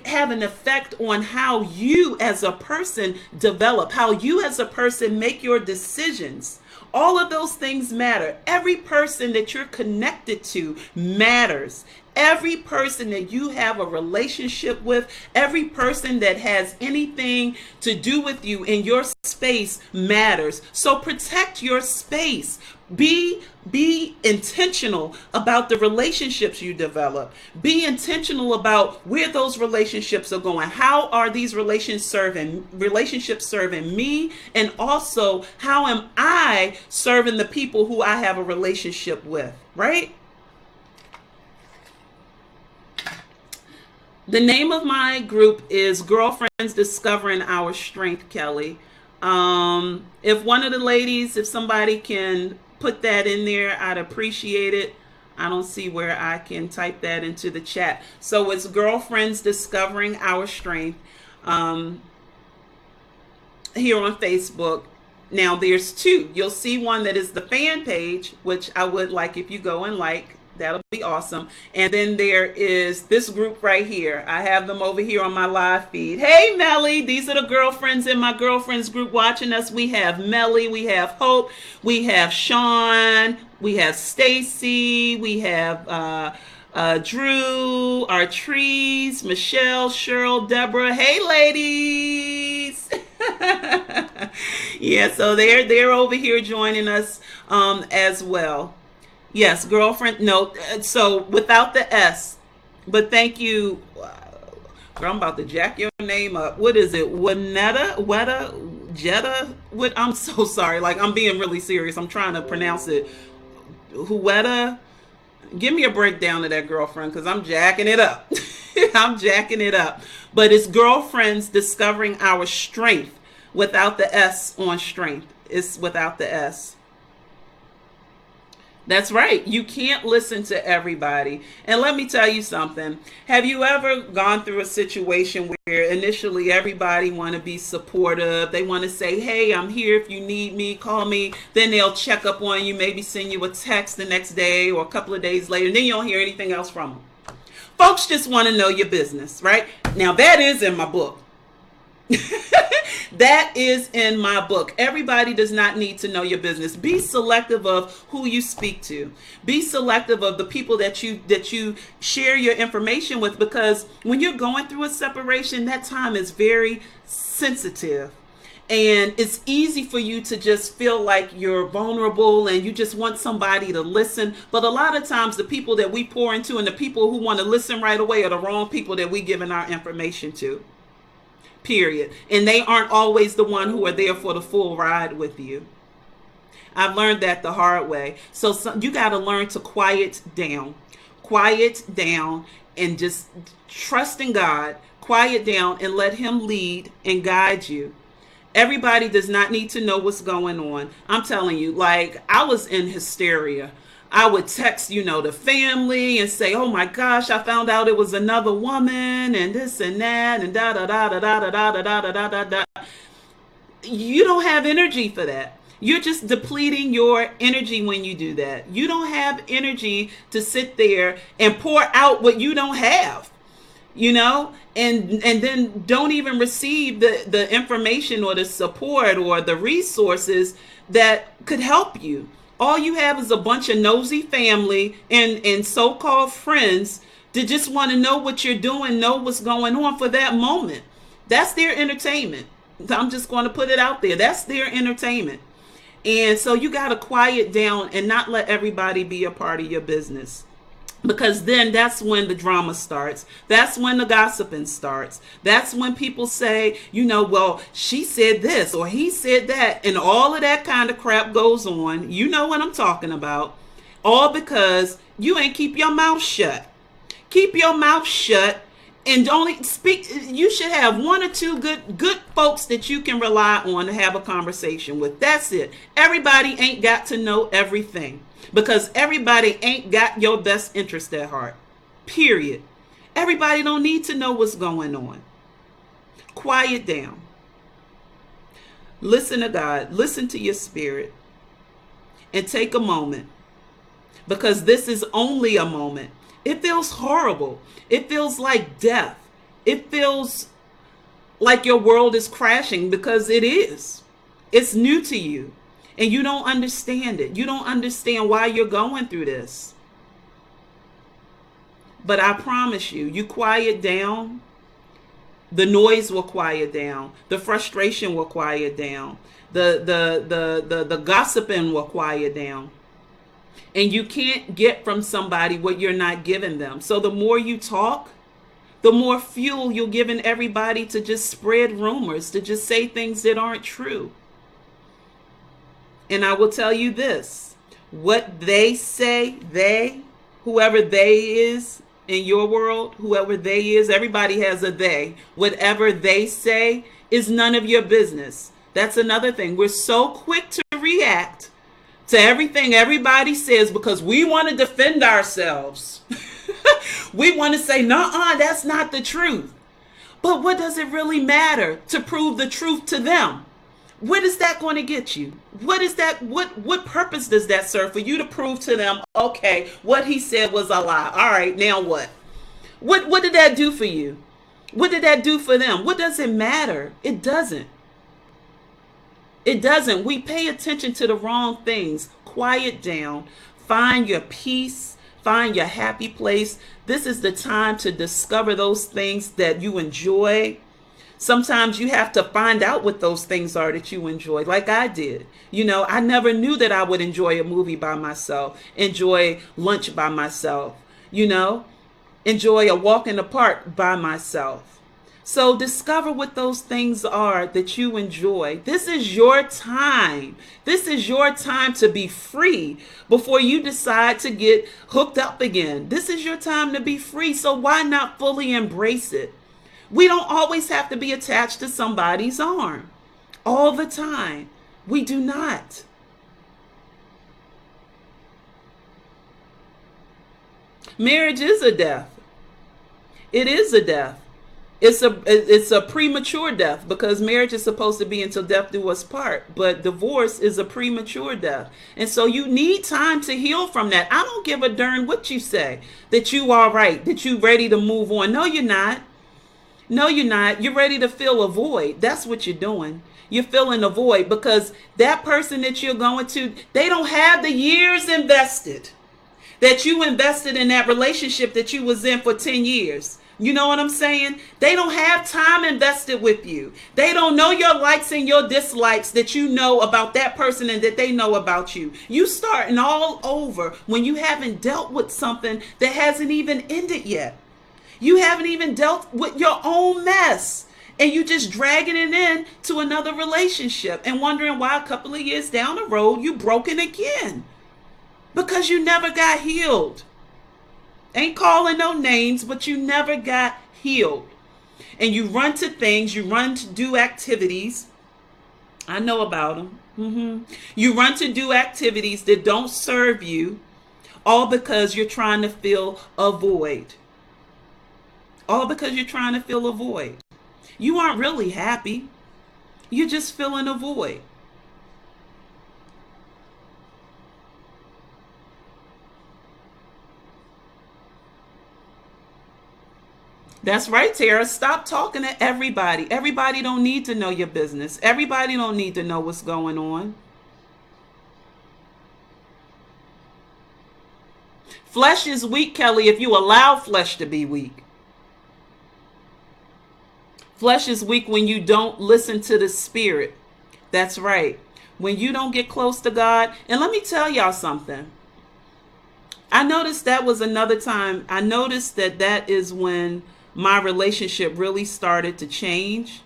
have an effect on how you as a person develop, how you as a person make your decisions. All of those things matter. Every person that you're connected to matters. Every person that you have a relationship with, every person that has anything to do with you in your space matters. So protect your space. Be intentional about the relationships you develop. Be intentional about where those relationships are going. How are these relationships serving me? And also, how am I serving the people who I have a relationship with, right? The name of my group is Girlfriends Discovering Our Strength, Kelly. If one of the ladies, if somebody can put that in there, I'd appreciate it. I don't see where I can type that into the chat. So it's Girlfriends Discovering Our Strength here on Facebook. Now there's two. You'll see one that is the fan page, which I would like if you go and like. That'll be awesome. And then there is this group right here. I have them over here on my live feed. Hey, Melly. These are the girlfriends in my girlfriends group watching us. We have Melly. We have Hope. We have Sean. We have Stacy. We have Drew, Artrice, Michelle, Cheryl, Deborah. Hey, ladies. Yeah, so they're over here joining us as well. Yes, girlfriend. No, so without the S. But thank you. Girl, I'm about to jack your name up. What is it? Jetta? What? I'm so sorry. Like, I'm being really serious. I'm trying to pronounce it. Huetta? Give me a breakdown of that, girlfriend, because I'm jacking it up. I'm jacking it up. But it's Girlfriends Discovering Our Strength without the S on strength. It's without the S. That's right. You can't listen to everybody. And let me tell you something. Have you ever gone through a situation where initially everybody want to be supportive? They want to say, hey, I'm here if you need me, call me. Then they'll check up on you, maybe send you a text the next day or a couple of days later. And then you don't hear anything else from them. Folks just want to know your business, right? Now that is in my book. That is in my book. Everybody does not need to know your business. Be selective of who you speak to. Be selective of the people that you share your information with, because when you're going through a separation, that time is very sensitive. And it's easy for you to just feel like you're vulnerable and you just want somebody to listen. But a lot of times the people that we pour into and the people who want to listen right away are the wrong people that we giving our information to. Period. And they aren't always the one who are there for the full ride with you. I've learned that the hard way. So you got to learn to quiet down, and just trust in God, quiet down and let him lead and guide you. Everybody does not need to know what's going on. I'm telling you, like, I was in hysteria. I would text, the family and say, oh my gosh, I found out it was another woman and this and that and da da da da da da da da da da da da. You don't have energy for that. You're just depleting your energy when you do that. You don't have energy to sit there and pour out what you don't have, and then don't even receive the information or the support or the resources that could help you. All you have is a bunch of nosy family and so-called friends that just want to know what you're doing, know what's going on for that moment. That's their entertainment. I'm just going to put it out there. That's their entertainment. And so you got to quiet down and not let everybody be a part of your business. Because then that's when the drama starts. That's when the gossiping starts. That's when people say, well, she said this or he said that, and all of that kind of crap goes on. You know what I'm talking about. All because you ain't keep your mouth shut. Keep your mouth shut and don't speak. You should have one or two good folks that you can rely on to have a conversation with. That's it. Everybody ain't got to know everything. Because everybody ain't got your best interest at heart. Period. Everybody don't need to know what's going on. Quiet down. Listen to God. Listen to your spirit. And take a moment. Because this is only a moment. It feels horrible. It feels like death. It feels like your world is crashing, because it is. It's new to you. And you don't understand it. You don't understand why you're going through this. But I promise you, you quiet down, the noise will quiet down. The frustration will quiet down. The gossiping will quiet down. And you can't get from somebody what you're not giving them. So the more you talk, the more fuel you're giving everybody to just spread rumors, to just say things that aren't true. And I will tell you this, what they say, whoever they is in your world, whoever they is, everybody has a they. Whatever they say is none of your business. That's another thing. We're so quick to react to everything everybody says because we want to defend ourselves. We want to say, nuh-uh, that's not the truth. But what does it really matter to prove the truth to them? What is that going to get you? What is that? What purpose does that serve for you to prove to them, okay, what he said was a lie? All right, now what? What did that do for you? What did that do for them? What does it matter? It doesn't. It doesn't. We pay attention to the wrong things. Quiet down. Find your peace. Find your happy place. This is the time to discover those things that you enjoy. Sometimes you have to find out what those things are that you enjoy, like I did. I never knew that I would enjoy a movie by myself, enjoy lunch by myself, enjoy a walk in the park by myself. So discover what those things are that you enjoy. This is your time. This is your time to be free before you decide to get hooked up again. This is your time to be free. So why not fully embrace it? We don't always have to be attached to somebody's arm all the time. We do not. Marriage is a death. It is a death. It's a premature death because marriage is supposed to be until death do us part. But divorce is a premature death. And so you need time to heal from that. I don't give a darn what you say, that you are right, that you ready to move on. No, you're not. No, you're not. You're ready to fill a void. That's what you're doing. You're filling a void because that person that you're going to, they don't have the years invested that you invested in that relationship that you was in for 10 years. You know what I'm saying? They don't have time invested with you. They don't know your likes and your dislikes that you know about that person and that they know about you. You starting all over when you haven't dealt with something that hasn't even ended yet. You haven't even dealt with your own mess. And you just dragging it in to another relationship and wondering why a couple of years down the road you broken again. Because you never got healed. Ain't calling no names, but you never got healed. And you run to things, you run to do activities. I know about them. You run to do activities that don't serve you, all because you're trying to fill a void. All because you're trying to fill a void. You aren't really happy. You're just filling a void. That's right, Tara. Stop talking to everybody. Everybody don't need to know your business. Everybody don't need to know what's going on. Flesh is weak, Kelly, if you allow flesh to be weak. Flesh is weak when you don't listen to the spirit. That's right. When you don't get close to God. And let me tell y'all something. I noticed that was another time. I noticed that that is when my relationship really started to change.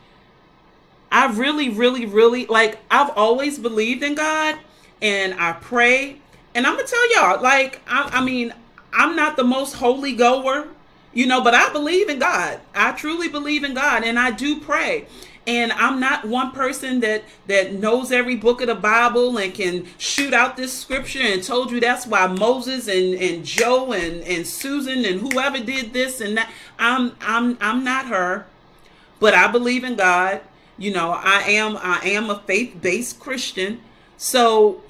I really, like, I've always believed in God and I pray. And I'm going to tell y'all, like, I mean, I'm not the most holy goer, but I believe in God. I truly believe in God and I do pray. And I'm not one person that knows every book of the Bible and can shoot out this scripture and told you that's why Moses and Joe and Susan and whoever did this and that. I'm not her, but I believe in God. I am a faith-based Christian. So,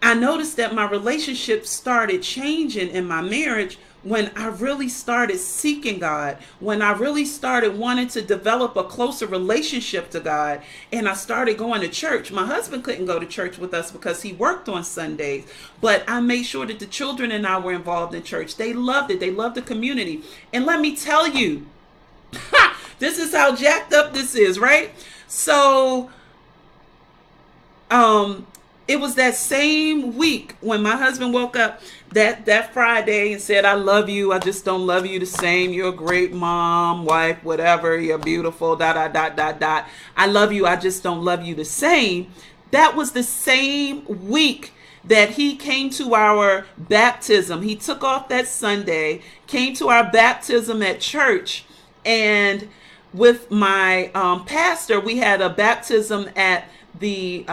I noticed that my relationship started changing in my marriage when I really started seeking God, when I really started wanting to develop a closer relationship to God, and I started going to church. My husband couldn't go to church with us because he worked on Sundays, but I made sure that the children and I were involved in church. They loved it. They loved the community. And let me tell you, this is how jacked up this is, right? So, it was that same week when my husband woke up that Friday and said, I love you. I just don't love you the same. You're a great mom, wife, whatever. You're beautiful, ... I love you. I just don't love you the same. That was the same week that he came to our baptism. He took off that Sunday, came to our baptism at church. And with my pastor, we had a baptism at the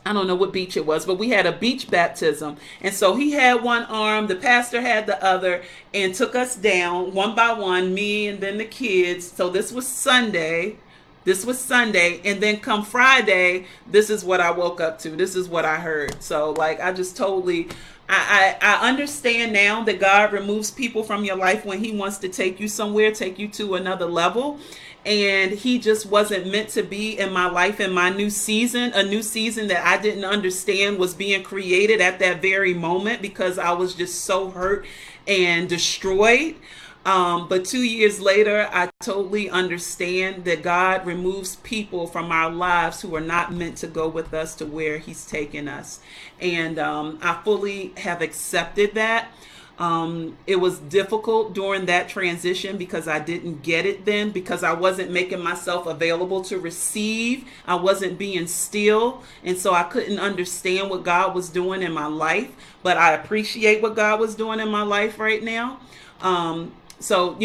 I don't know what beach it was, but we had a beach baptism. And so he had one arm, the pastor had the other, and took us down one by one, me and then the kids. So this was Sunday. And then come Friday, this is what I woke up to. This is what I heard. So like, I just totally, I understand now that God removes people from your life when he wants to take you somewhere, take you to another level. And he just wasn't meant to be in my life in my new season, a new season that I didn't understand was being created at that very moment because I was just so hurt and destroyed. But 2 years later, I totally understand that God removes people from our lives who are not meant to go with us to where he's taken us. And I fully have accepted that. It was difficult during that transition because I didn't get it then, because I wasn't making myself available to receive. I wasn't being still. And so I couldn't understand what God was doing in my life, but I appreciate what God was doing in my life right now. So,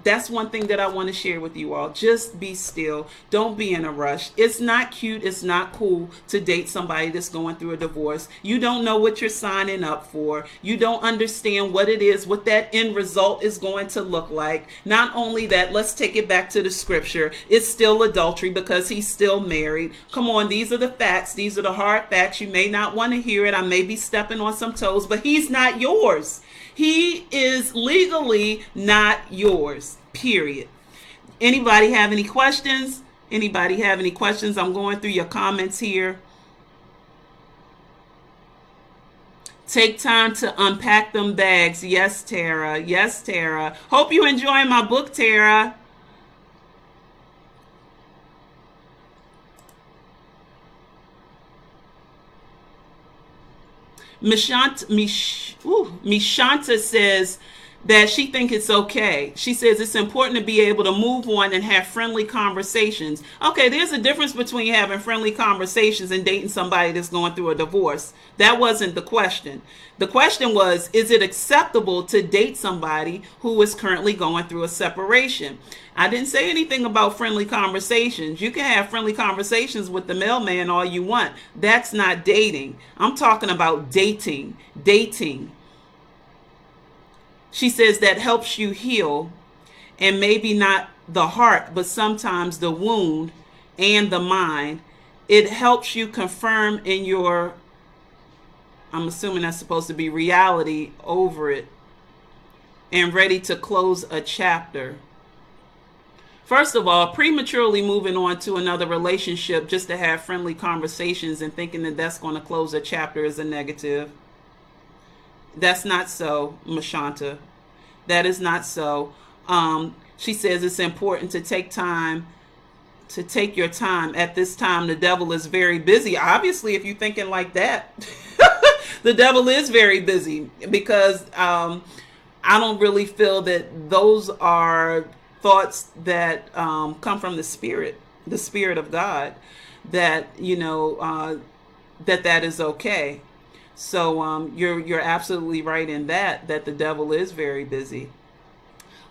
that's one thing that I want to share with you all. Just be still. Don't be in a rush. It's not cute. It's not cool to date somebody that's going through a divorce. You don't know what you're signing up for. You don't understand what it is, what that end result is going to look like. Not only that, let's take it back to the scripture. It's still adultery because he's still married. Come on, these are the facts. These are the hard facts. You may not want to hear it. I may be stepping on some toes, but he's not yours. He is legally not yours, period. Anybody have any questions? I'm going through your comments here. Take time to unpack them bags. Yes, Tara. Hope you enjoying my book, Tara. Mishanta says, that she think it's okay. She says it's important to be able to move on and have friendly conversations. Okay, there's a difference between having friendly conversations and dating somebody that's going through a divorce. That wasn't the question. The question was, is it acceptable to date somebody who is currently going through a separation? I didn't say anything about friendly conversations. You can have friendly conversations with the mailman all you want. That's not dating. I'm talking about dating. Dating. She says that helps you heal, and maybe not the heart, but sometimes the wound and the mind. It helps you confirm in your, I'm assuming that's supposed to be reality over it, and ready to close a chapter. First of all, prematurely moving on to another relationship just to have friendly conversations and thinking that that's going to close a chapter is a negative. That's not so, Mashanta. That is not so. She says it's important to take your time. At this time, the devil is very busy. Obviously, if you're thinking like that, the devil is very busy, because I don't really feel that those are thoughts that come from the Spirit of God, that, that is okay. So you're absolutely right in that the devil is very busy.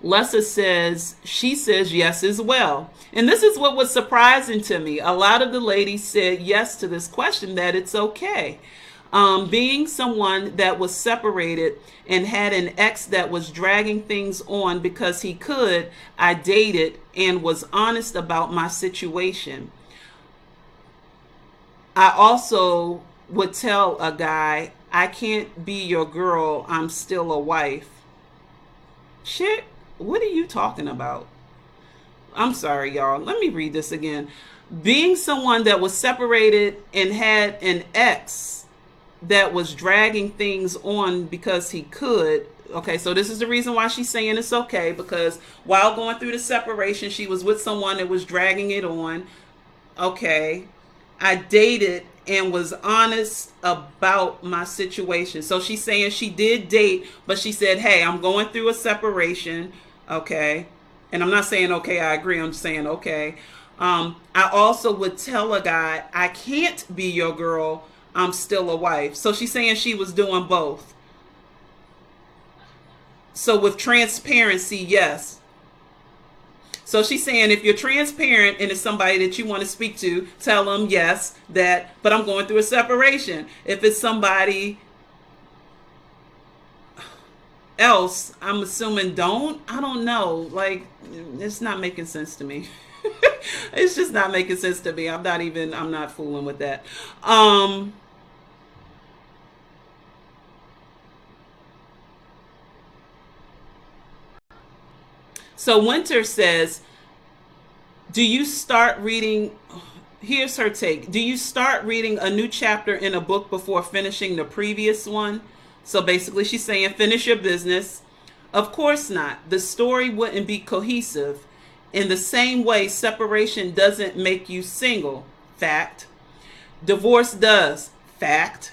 Lessa says, she says yes as well. And this is what was surprising to me. A lot of the ladies said yes to this question, that it's okay. Being someone that was separated and had an ex that was dragging things on because he could, I dated and was honest about my situation. I also would tell a guy, I can't be your girl, I'm still a wife. Shit, what are you talking about? I'm sorry, y'all. Let me read this again. Being someone that was separated and had an ex that was dragging things on because he could. Okay, so this is the reason why she's saying it's okay, because while going through the separation, she was with someone that was dragging it on. Okay, I dated and was honest about my situation. So she's saying she did date, but she said, hey, I'm going through a separation. Okay. And I'm not saying, okay, I agree. I'm just saying, okay. I also would tell a guy, I can't be your girl, I'm still a wife. So she's saying she was doing both. So with transparency, yes. So she's saying if you're transparent and it's somebody that you want to speak to, tell them yes, that, but I'm going through a separation. If it's somebody else, I'm assuming I don't know. Like, it's not making sense to me. It's just not making sense to me. I'm not fooling with that. So Winter says, do you start reading, here's her take. Do you start reading a new chapter in a book before finishing the previous one? So basically she's saying finish your business. Of course not. The story wouldn't be cohesive. In the same way, separation doesn't make you single. Fact. Divorce does. Fact.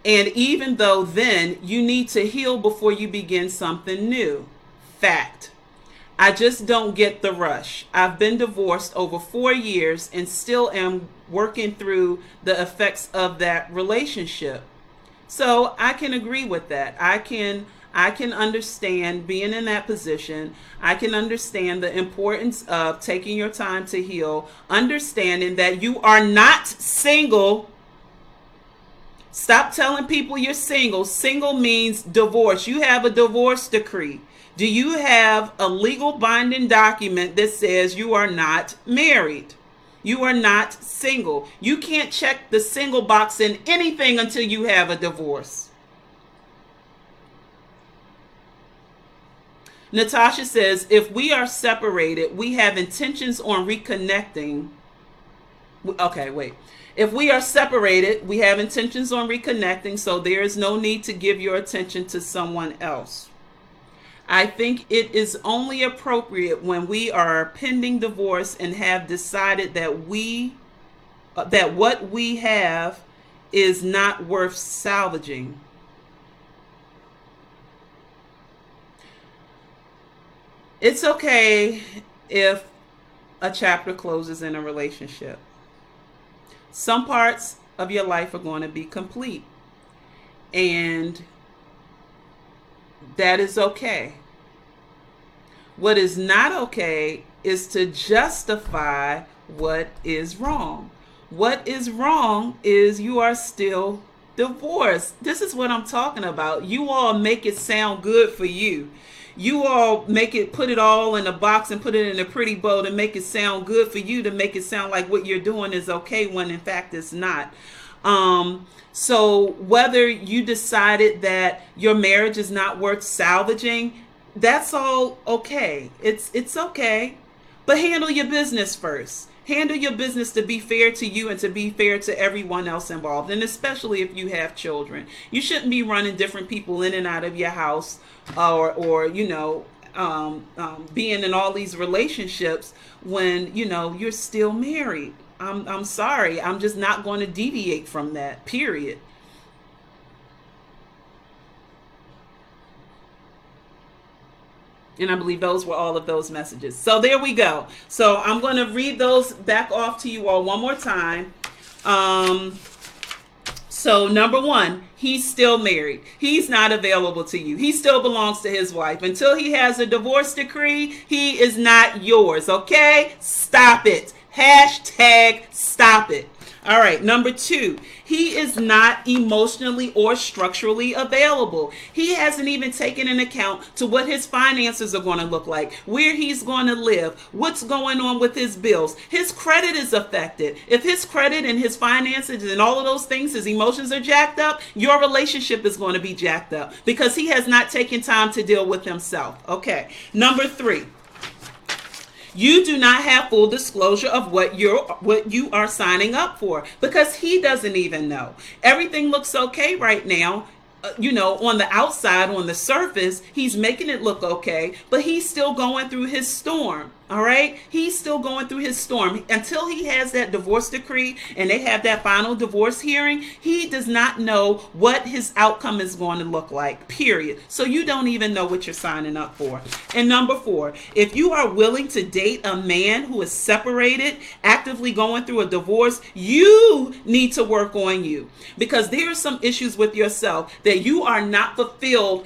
And even though then, you need to heal before you begin something new. Fact. I just don't get the rush. I've been divorced over 4 years and still am working through the effects of that relationship. So I can agree with that. I can understand being in that position. I can understand the importance of taking your time to heal, understanding that you are not single. Stop telling people you're single. Single means divorce. You have a divorce decree. Do you have a legal binding document that says you are not married? You are not single. You can't check the single box in anything until you have a divorce. Natasha says, if we are separated, we have intentions on reconnecting. Okay, wait. If we are separated, we have intentions on reconnecting, so there is no need to give your attention to someone else. I think it is only appropriate when we are pending divorce and have decided that what we have is not worth salvaging. It's okay if a chapter closes in a relationship. Some parts of your life are going to be complete, and that is okay. What is not okay is to justify what is wrong. What is wrong is you are still divorced. This is what I'm talking about. You all make it sound good for you. You all put it all in a box and put it in a pretty bow to make it sound good for you, to make it sound like what you're doing is okay when in fact it's not. So whether you decided that your marriage is not worth salvaging, that's all okay. It's okay. But handle your business first. Handle your business to be fair to you and to be fair to everyone else involved. And especially if you have children. You shouldn't be running different people in and out of your house or being in all these relationships when, you're still married. I'm sorry. I'm just not going to deviate from that, period. And I believe those were all of those messages. So there we go. So I'm going to read those back off to you all one more time. So number one, he's still married. He's not available to you. He still belongs to his wife. Until he has a divorce decree, he is not yours. Okay? Stop it. Hashtag stop it. All right, number two, he is not emotionally or structurally available. He hasn't even taken into account to what his finances are going to look like, where he's going to live, what's going on with his bills. His credit is affected. If his credit and his finances and all of those things, his emotions are jacked up, your relationship is going to be jacked up because he has not taken time to deal with himself. Okay, number three. You do not have full disclosure of what you are signing up for because he doesn't even know. Everything looks okay right now. On the outside, on the surface, he's making it look okay, but he's still going through his storm. All right. He's still going through his storm until he has that divorce decree and they have that final divorce hearing. He does not know what his outcome is going to look like, period. So you don't even know what you're signing up for. And number four, if you are willing to date a man who is separated, actively going through a divorce, you need to work on you because there are some issues with yourself that you are not fulfilled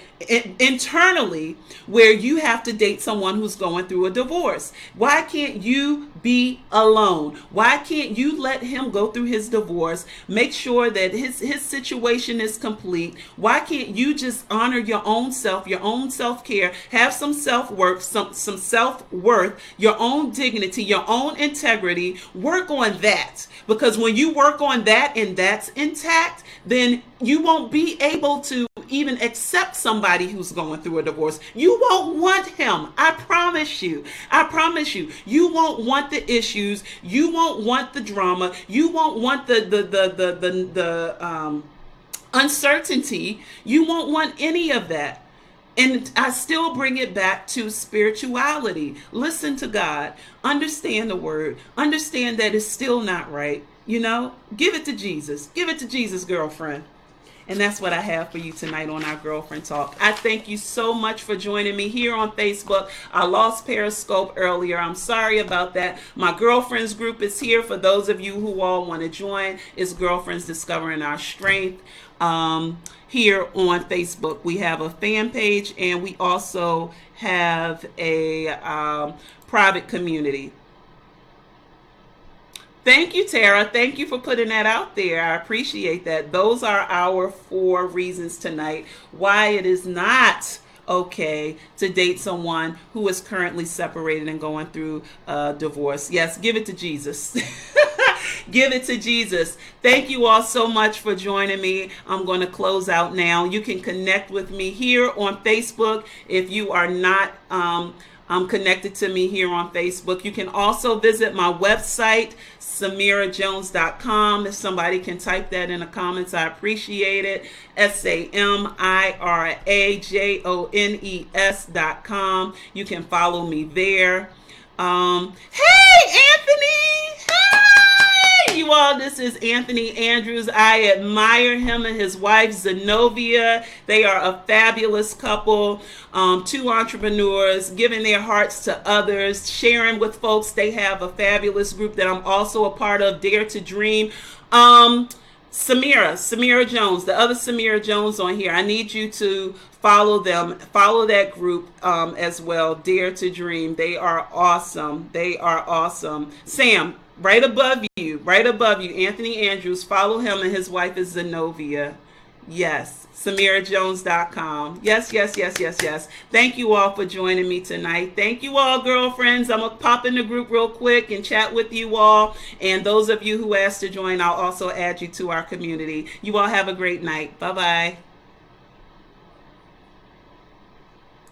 internally where you have to date someone who's going through a divorce. Why can't you be alone? Why can't you let him go through his divorce, make sure that his situation is complete? Why can't you just honor your own self-care, have some self-worth, some self-worth, your own dignity, your own integrity, work on that. Because when you work on that and that's intact, then you won't be able to even accept somebody who's going through a divorce. You won't want him. I promise you. I promise you. You won't want the issues. You won't want the drama. You won't want the uncertainty. You won't want any of that. And I still bring it back to spirituality. Listen to God. Understand the word. Understand that it's still not right. Give it to Jesus. Give it to Jesus, girlfriend. And that's what I have for you tonight on our Girlfriend Talk. I thank you so much for joining me here on Facebook. I lost Periscope earlier. I'm sorry about that. My girlfriends group is here for those of you who all want to join. It's Girlfriends Discovering Our Strength. Here on Facebook, we have a fan page and we also have a private community. Thank you, Tara. Thank you for putting that out there. I appreciate that. Those are our 4 reasons tonight why it is not okay to date someone who is currently separated and going through a divorce. Yes, give it to Jesus. Give it to Jesus. Thank you all so much for joining me. I'm going to close out now. You can connect with me here on Facebook if you are not connected to me here on Facebook. You can also visit my website, SamiraJones.com. If somebody can type that in the comments, I appreciate it. SamiraJones.com. You can follow me there. Hey, Anthony! Hey! you all, this is Anthony Andrews. I admire him and his wife Zenobia. They are a fabulous couple, two entrepreneurs, giving their hearts to others, sharing with folks. They have a fabulous group that I'm also a part of, Dare to Dream. Samira Jones, the other Samira Jones on here. I need you to follow them, follow that group as well, Dare to Dream. They are awesome. They are awesome. Sam, right above you, Anthony Andrews. Follow him, and his wife is Zenobia. Yes, SamiraJones.com. Yes. Thank you all for joining me tonight. Thank you all, girlfriends. I'm going to pop in the group real quick and chat with you all. And those of you who asked to join, I'll also add you to our community. You all have a great night. Bye-bye.